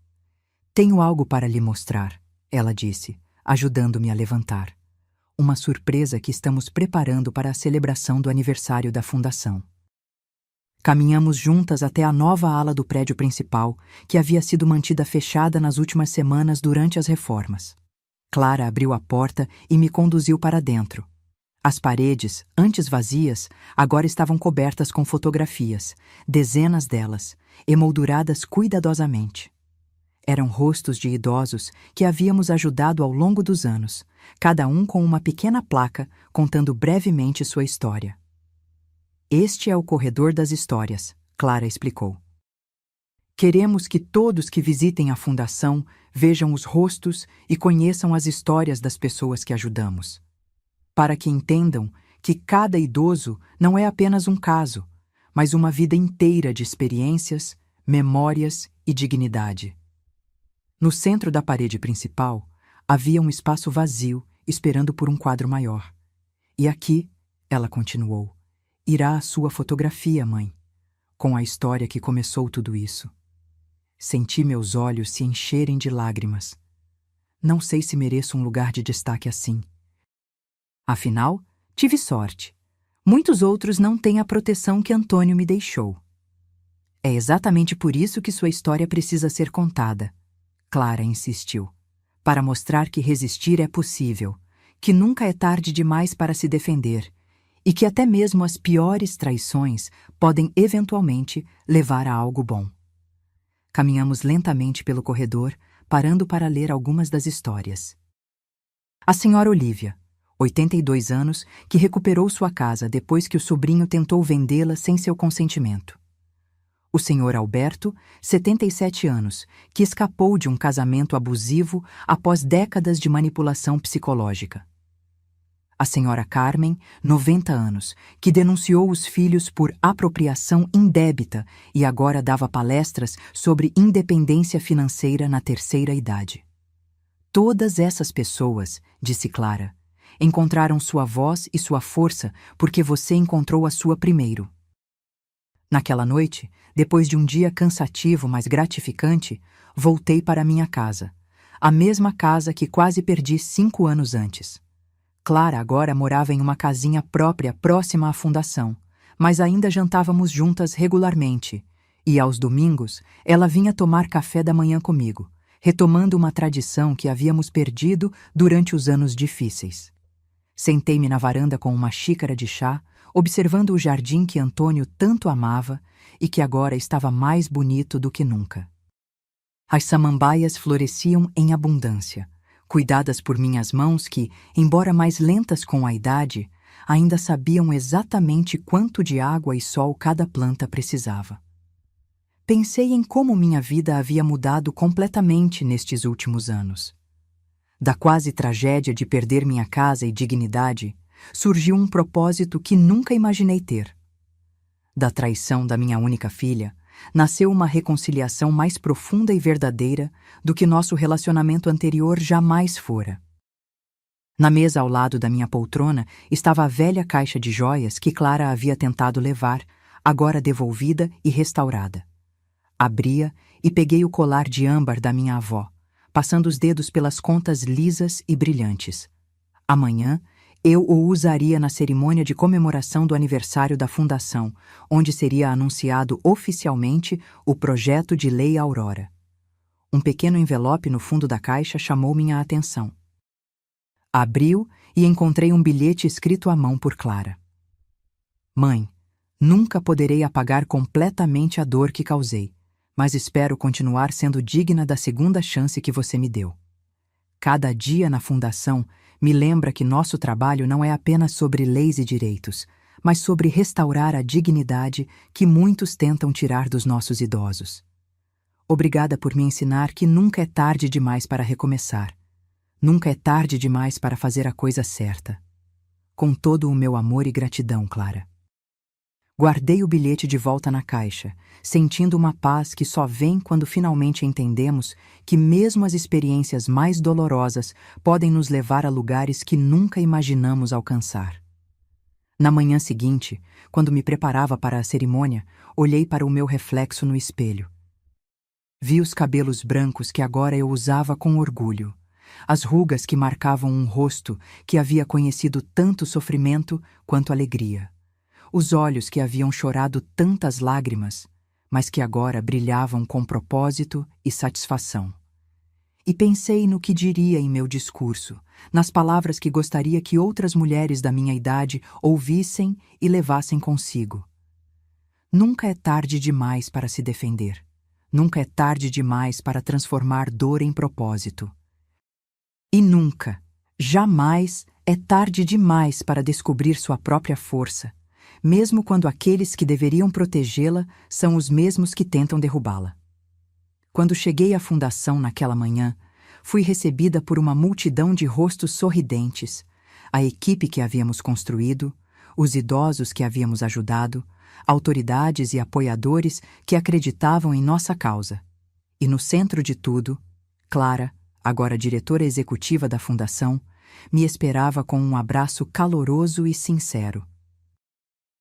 S1: Tenho algo para lhe mostrar, ela disse, ajudando-me a levantar. Uma surpresa que estamos preparando para a celebração do aniversário da fundação. Caminhamos juntas até a nova ala do prédio principal, que havia sido mantida fechada nas últimas semanas durante as reformas. Clara abriu a porta e me conduziu para dentro. As paredes, antes vazias, agora estavam cobertas com fotografias, dezenas delas, emolduradas cuidadosamente. Eram rostos de idosos que havíamos ajudado ao longo dos anos, cada um com uma pequena placa contando brevemente sua história. Este é o corredor das histórias, Clara explicou. Queremos que todos que visitem a fundação vejam os rostos e conheçam as histórias das pessoas que ajudamos. Para que entendam que cada idoso não é apenas um caso, mas uma vida inteira de experiências, memórias e dignidade. No centro da parede principal, havia um espaço vazio esperando por um quadro maior. E aqui, ela continuou, irá a sua fotografia, mãe, com a história que começou tudo isso. Senti meus olhos se encherem de lágrimas. Não sei se mereço um lugar de destaque assim. Afinal, tive sorte. Muitos outros não têm a proteção que Antônio me deixou. É exatamente por isso que sua história precisa ser contada, Clara insistiu, para mostrar que resistir é possível, que nunca é tarde demais para se defender e que até mesmo as piores traições podem eventualmente levar a algo bom. Caminhamos lentamente pelo corredor, parando para ler algumas das histórias. A senhora Olívia, 82 anos, que recuperou sua casa depois que o sobrinho tentou vendê-la sem seu consentimento. O senhor Alberto, 77 anos, que escapou de um casamento abusivo após décadas de manipulação psicológica. A senhora Carmen, 90 anos, que denunciou os filhos por apropriação indébita e agora dava palestras sobre independência financeira na terceira idade. Todas essas pessoas, disse Clara, encontraram sua voz e sua força porque você encontrou a sua primeiro. Naquela noite, depois de um dia cansativo, mas gratificante, voltei para minha casa, a mesma casa que quase perdi 5 anos antes. Clara agora morava em uma casinha própria próxima à fundação, mas ainda jantávamos juntas regularmente, e aos domingos ela vinha tomar café da manhã comigo, retomando uma tradição que havíamos perdido durante os anos difíceis. Sentei-me na varanda com uma xícara de chá, observando o jardim que Antônio tanto amava e que agora estava mais bonito do que nunca. As samambaias floresciam em abundância, cuidadas por minhas mãos que, embora mais lentas com a idade, ainda sabiam exatamente quanto de água e sol cada planta precisava. Pensei em como minha vida havia mudado completamente nestes últimos anos. Da quase tragédia de perder minha casa e dignidade, surgiu um propósito que nunca imaginei ter. Da traição da minha única filha, nasceu uma reconciliação mais profunda e verdadeira do que nosso relacionamento anterior jamais fora. Na mesa ao lado da minha poltrona estava a velha caixa de joias que Clara havia tentado levar, agora devolvida e restaurada. Abria e peguei o colar de âmbar da minha avó, passando os dedos pelas contas lisas e brilhantes. Amanhã, eu o usaria na cerimônia de comemoração do aniversário da Fundação, onde seria anunciado oficialmente o projeto de Lei Aurora. Um pequeno envelope no fundo da caixa chamou minha atenção. Abriu e encontrei um bilhete escrito à mão por Clara. Mãe, nunca poderei apagar completamente a dor que causei, mas espero continuar sendo digna da segunda chance que você me deu. Cada dia na Fundação me lembra que nosso trabalho não é apenas sobre leis e direitos, mas sobre restaurar a dignidade que muitos tentam tirar dos nossos idosos. Obrigada por me ensinar que nunca é tarde demais para recomeçar. Nunca é tarde demais para fazer a coisa certa. Com todo o meu amor e gratidão, Clara. Guardei o bilhete de volta na caixa, sentindo uma paz que só vem quando finalmente entendemos que mesmo as experiências mais dolorosas podem nos levar a lugares que nunca imaginamos alcançar. Na manhã seguinte, quando me preparava para a cerimônia, olhei para o meu reflexo no espelho. Vi os cabelos brancos que agora eu usava com orgulho, as rugas que marcavam um rosto que havia conhecido tanto sofrimento quanto alegria. Os olhos que haviam chorado tantas lágrimas, mas que agora brilhavam com propósito e satisfação. E pensei no que diria em meu discurso, nas palavras que gostaria que outras mulheres da minha idade ouvissem e levassem consigo. Nunca é tarde demais para se defender. Nunca é tarde demais para transformar dor em propósito. E nunca, jamais é tarde demais para descobrir sua própria força, mesmo quando aqueles que deveriam protegê-la são os mesmos que tentam derrubá-la. Quando cheguei à Fundação naquela manhã, fui recebida por uma multidão de rostos sorridentes, a equipe que havíamos construído, os idosos que havíamos ajudado, autoridades e apoiadores que acreditavam em nossa causa. E no centro de tudo, Clara, agora diretora executiva da Fundação, me esperava com um abraço caloroso e sincero.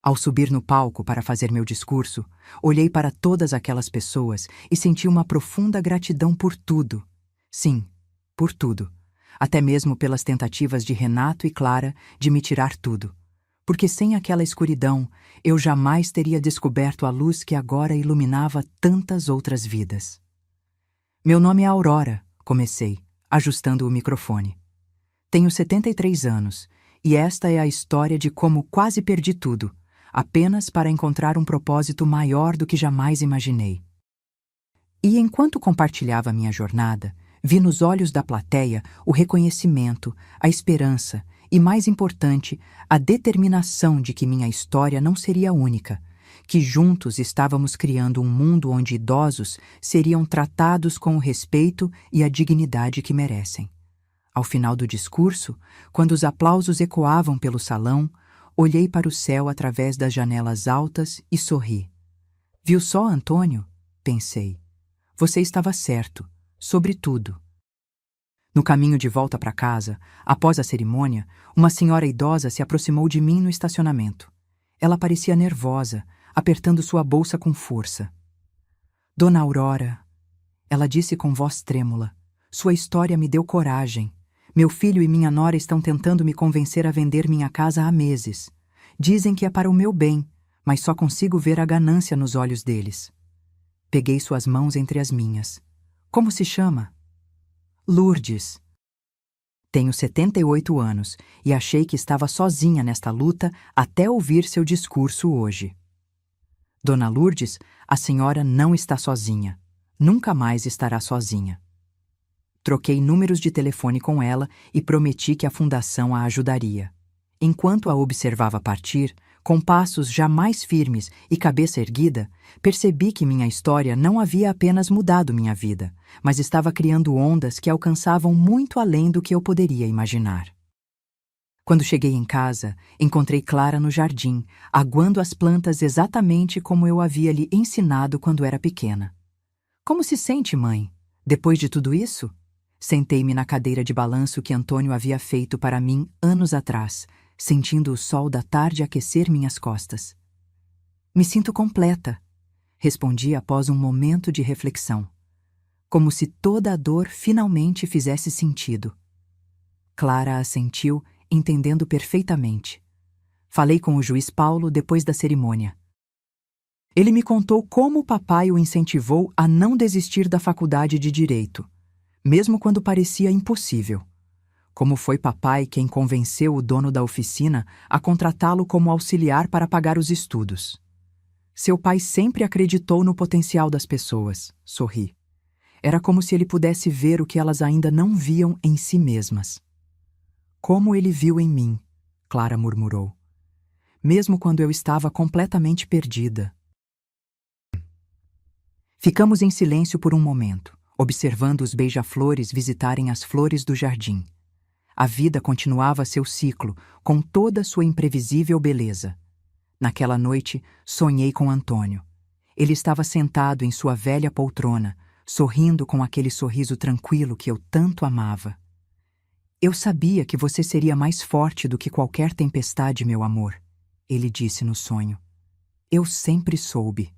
S1: Ao subir no palco para fazer meu discurso, olhei para todas aquelas pessoas e senti uma profunda gratidão por tudo. Sim, por tudo. Até mesmo pelas tentativas de Renato e Clara de me tirar tudo. Porque sem aquela escuridão, eu jamais teria descoberto a luz que agora iluminava tantas outras vidas. Meu nome é Aurora, comecei, ajustando o microfone. Tenho 73 anos, e esta é a história de como quase perdi tudo, apenas para encontrar um propósito maior do que jamais imaginei. E enquanto compartilhava minha jornada, vi nos olhos da plateia o reconhecimento, a esperança e, mais importante, a determinação de que minha história não seria única, que juntos estávamos criando um mundo onde idosos seriam tratados com o respeito e a dignidade que merecem. Ao final do discurso, quando os aplausos ecoavam pelo salão, olhei para o céu através das janelas altas e sorri. Viu só, Antônio? Pensei. Você estava certo, sobre tudo. No caminho de volta para casa, após a cerimônia, uma senhora idosa se aproximou de mim no estacionamento. Ela parecia nervosa, apertando sua bolsa com força. Dona Aurora, ela disse com voz trêmula, sua história me deu coragem. Meu filho e minha nora estão tentando me convencer a vender minha casa há meses. Dizem que é para o meu bem, mas só consigo ver a ganância nos olhos deles. Peguei suas mãos entre as minhas. Como se chama? Lourdes. Tenho 78 anos e achei que estava sozinha nesta luta até ouvir seu discurso hoje. Dona Lourdes, a senhora não está sozinha. Nunca mais estará sozinha. Troquei números de telefone com ela e prometi que a fundação a ajudaria. Enquanto a observava partir, com passos já mais firmes e cabeça erguida, percebi que minha história não havia apenas mudado minha vida, mas estava criando ondas que alcançavam muito além do que eu poderia imaginar. Quando cheguei em casa, encontrei Clara no jardim, aguando as plantas exatamente como eu havia lhe ensinado quando era pequena. Como se sente, mãe? Depois de tudo isso? Sentei-me na cadeira de balanço que Antônio havia feito para mim anos atrás, sentindo o sol da tarde aquecer minhas costas. Me sinto completa, respondi após um momento de reflexão, como se toda a dor finalmente fizesse sentido. Clara assentiu, entendendo perfeitamente. Falei com o juiz Paulo depois da cerimônia. Ele me contou como o papai o incentivou a não desistir da faculdade de Direito, mesmo quando parecia impossível. Como foi papai quem convenceu o dono da oficina a contratá-lo como auxiliar para pagar os estudos. Seu pai sempre acreditou no potencial das pessoas, sorri. Era como se ele pudesse ver o que elas ainda não viam em si mesmas. Como ele viu em mim, Clara murmurou. Mesmo quando eu estava completamente perdida. Ficamos em silêncio por um momento, observando os beija-flores visitarem as flores do jardim. A vida continuava seu ciclo, com toda sua imprevisível beleza. Naquela noite, sonhei com Antônio. Ele estava sentado em sua velha poltrona, sorrindo com aquele sorriso tranquilo que eu tanto amava. Eu sabia que você seria mais forte do que qualquer tempestade, meu amor, ele disse no sonho. Eu sempre soube.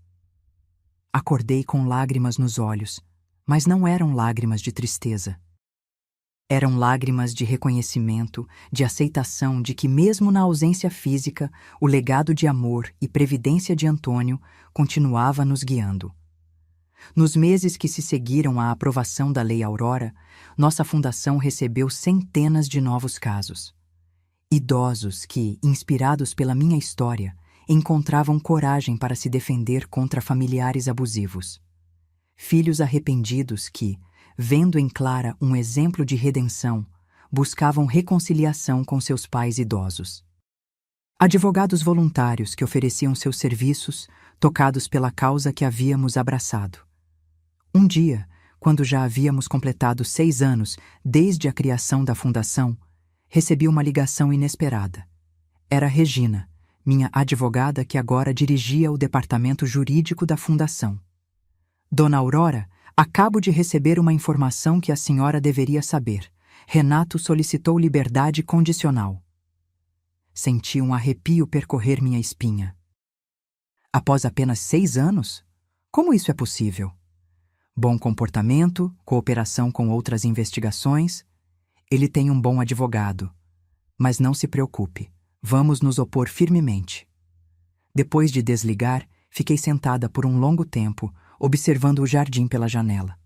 S1: Acordei com lágrimas nos olhos, mas não eram lágrimas de tristeza. Eram lágrimas de reconhecimento, de aceitação de que mesmo na ausência física, o legado de amor e previdência de Antônio continuava nos guiando. Nos meses que se seguiram à aprovação da Lei Aurora, nossa fundação recebeu centenas de novos casos. Idosos que, inspirados pela minha história, encontravam coragem para se defender contra familiares abusivos. Filhos arrependidos que, vendo em Clara um exemplo de redenção, buscavam reconciliação com seus pais idosos. Advogados voluntários que ofereciam seus serviços, tocados pela causa que havíamos abraçado. Um dia, quando já havíamos completado 6 anos desde a criação da fundação, recebi uma ligação inesperada. Era Regina, minha advogada que agora dirigia o departamento jurídico da fundação. Dona Aurora, acabo de receber uma informação que a senhora deveria saber. Renato solicitou liberdade condicional. Senti um arrepio percorrer minha espinha. Após apenas 6 anos? Como isso é possível? Bom comportamento, cooperação com outras investigações. Ele tem um bom advogado. Mas não se preocupe, vamos nos opor firmemente. Depois de desligar, fiquei sentada por um longo tempo, observando o jardim pela janela.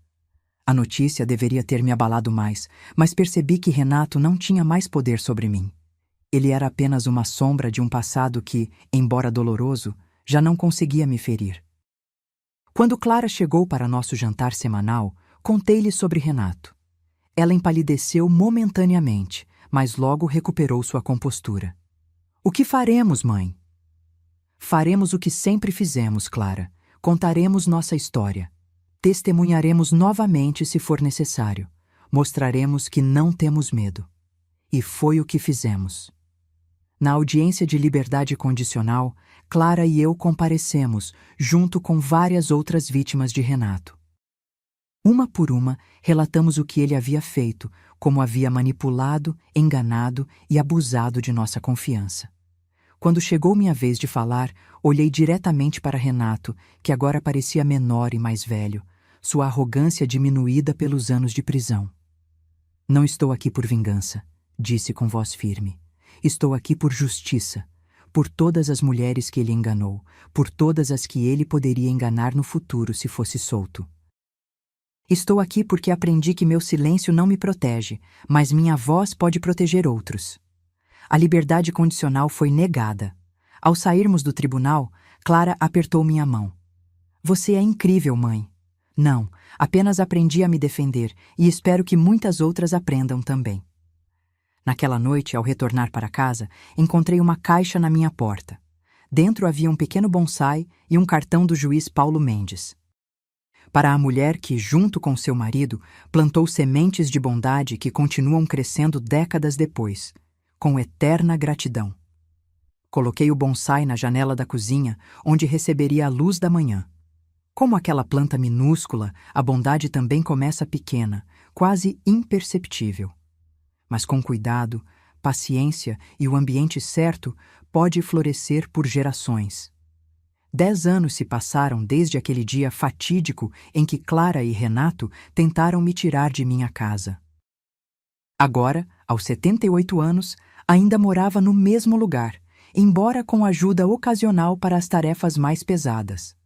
S1: A notícia deveria ter me abalado mais, mas percebi que Renato não tinha mais poder sobre mim. Ele era apenas uma sombra de um passado que, embora doloroso, já não conseguia me ferir. Quando Clara chegou para nosso jantar semanal, contei-lhe sobre Renato. Ela empalideceu momentaneamente, mas logo recuperou sua compostura. O que faremos, mãe? Faremos o que sempre fizemos, Clara. Contaremos nossa história. Testemunharemos novamente se for necessário. mostraremos que não temos medo. E foi o que fizemos. Na audiência de liberdade condicional, Clara e eu comparecemos, junto com várias outras vítimas de Renato. Uma por uma, relatamos o que ele havia feito, como havia manipulado, enganado e abusado de nossa confiança. Quando chegou minha vez de falar, olhei diretamente para Renato, que agora parecia menor e mais velho, sua arrogância diminuída pelos anos de prisão. Não estou aqui por vingança, disse com voz firme. Estou aqui por justiça, por todas as mulheres que ele enganou, por todas as que ele poderia enganar no futuro se fosse solto. Estou aqui porque aprendi que meu silêncio não me protege, mas minha voz pode proteger outros. A liberdade condicional foi negada. Ao sairmos do tribunal, Clara apertou minha mão. Você é incrível, mãe. Não, apenas aprendi a me defender e espero que muitas outras aprendam também. Naquela noite, ao retornar para casa, encontrei uma caixa na minha porta. Dentro havia um pequeno bonsai e um cartão do juiz Paulo Mendes. Para a mulher que, junto com seu marido, plantou sementes de bondade que continuam crescendo décadas depois, com eterna gratidão. Coloquei o bonsai na janela da cozinha, onde receberia a luz da manhã. Como aquela planta minúscula, a bondade também começa pequena, quase imperceptível. Mas com cuidado, paciência e o ambiente certo, pode florescer por gerações. 10 anos se passaram desde aquele dia fatídico em que Clara e Renato tentaram me tirar de minha casa. Agora, aos 78 anos, ainda morava no mesmo lugar, embora com ajuda ocasional para as tarefas mais pesadas.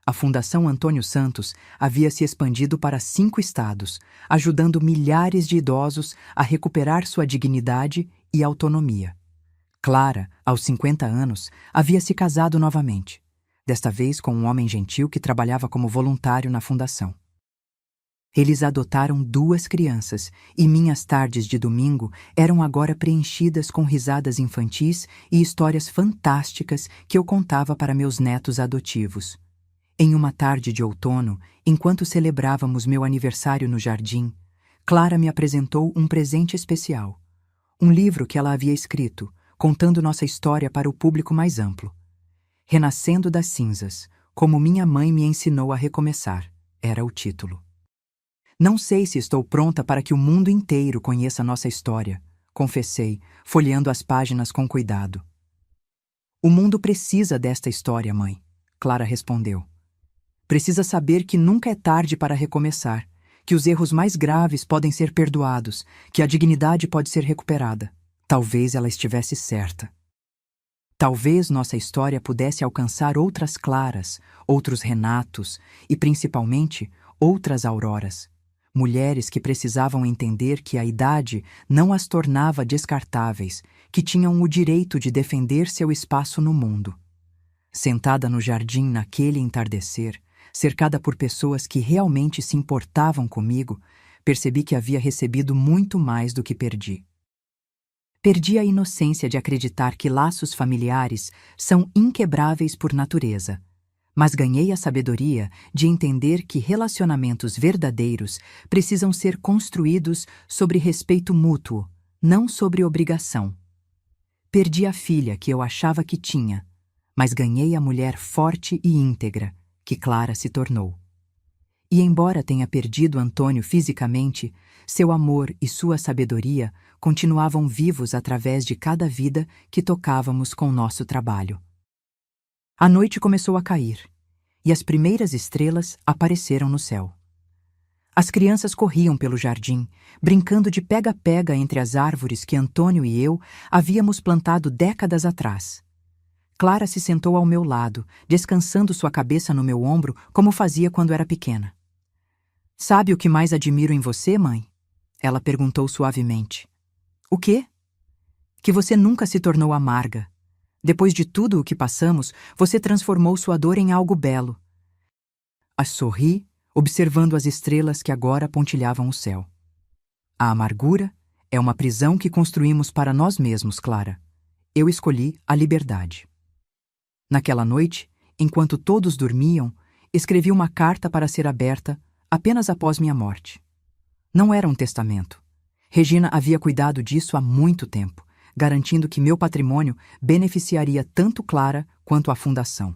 S1: A Fundação Antônio Santos havia se expandido para 5 estados, ajudando milhares de idosos a recuperar sua dignidade e autonomia. Clara, aos 50 anos, havia se casado novamente, desta vez com um homem gentil que trabalhava como voluntário na fundação. Eles adotaram 2 crianças e minhas tardes de domingo eram agora preenchidas com risadas infantis e histórias fantásticas que eu contava para meus netos adotivos. Em uma tarde de outono, enquanto celebrávamos meu aniversário no jardim, Clara me apresentou um presente especial. Um livro que ela havia escrito, contando nossa história para o público mais amplo. Renascendo das cinzas, como minha mãe me ensinou a recomeçar, era o título. Não sei se estou pronta para que o mundo inteiro conheça nossa história, confessei, folheando as páginas com cuidado. O mundo precisa desta história, mãe, Clara respondeu. Precisa saber que nunca é tarde para recomeçar, que os erros mais graves podem ser perdoados, que a dignidade pode ser recuperada. Talvez ela estivesse certa. Talvez nossa história pudesse alcançar outras Claras, outros Renatos e, principalmente, outras Auroras. Mulheres que precisavam entender que a idade não as tornava descartáveis, que tinham o direito de defender seu espaço no mundo. Sentada no jardim naquele entardecer, cercada por pessoas que realmente se importavam comigo, percebi que havia recebido muito mais do que perdi. Perdi a inocência de acreditar que laços familiares são inquebráveis por natureza, mas ganhei a sabedoria de entender que relacionamentos verdadeiros precisam ser construídos sobre respeito mútuo, não sobre obrigação. Perdi a filha que eu achava que tinha, mas ganhei a mulher forte e íntegra, que Clara se tornou. E embora tenha perdido Antônio fisicamente, seu amor e sua sabedoria continuavam vivos através de cada vida que tocávamos com nosso trabalho. A noite começou a cair, e as primeiras estrelas apareceram no céu. As crianças corriam pelo jardim, brincando de pega-pega entre as árvores que Antônio e eu havíamos plantado décadas atrás. Clara se sentou ao meu lado, descansando sua cabeça no meu ombro como fazia quando era pequena. Sabe o que mais admiro em você, mãe? Ela perguntou suavemente. O quê? Que você nunca se tornou amarga. Depois de tudo o que passamos, você transformou sua dor em algo belo. Sorri, observando as estrelas que agora pontilhavam o céu. A amargura é uma prisão que construímos para nós mesmos, Clara. Eu escolhi a liberdade. Naquela noite, enquanto todos dormiam, escrevi uma carta para ser aberta apenas após minha morte. Não era um testamento. Regina havia cuidado disso há muito tempo, garantindo que meu patrimônio beneficiaria tanto Clara quanto a fundação.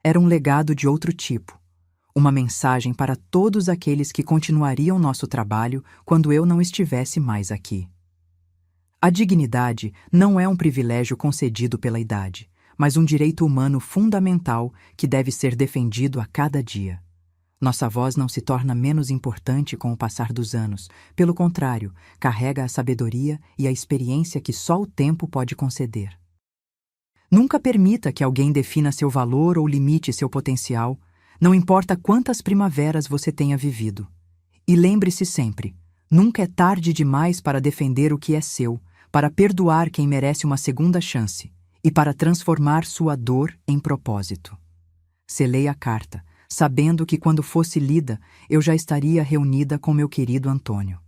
S1: Era um legado de outro tipo, uma mensagem para todos aqueles que continuariam nosso trabalho quando eu não estivesse mais aqui. A dignidade não é um privilégio concedido pela idade, mas um direito humano fundamental que deve ser defendido a cada dia. Nossa voz não se torna menos importante com o passar dos anos. Pelo contrário, carrega a sabedoria e a experiência que só o tempo pode conceder. Nunca permita que alguém defina seu valor ou limite seu potencial, não importa quantas primaveras você tenha vivido. E lembre-se sempre, nunca é tarde demais para defender o que é seu, para perdoar quem merece uma segunda chance e para transformar sua dor em propósito. Selei a carta, sabendo que quando fosse lida, eu já estaria reunida com meu querido Antônio.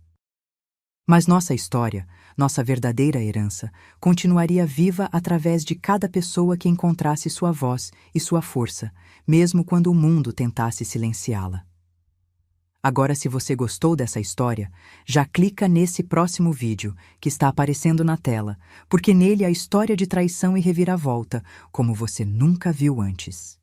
S1: Mas nossa história, nossa verdadeira herança, continuaria viva através de cada pessoa que encontrasse sua voz e sua força, mesmo quando o mundo tentasse silenciá-la. Agora, se você gostou dessa história, já clica nesse próximo vídeo que está aparecendo na tela, porque nele há história de traição e reviravolta, como você nunca viu antes.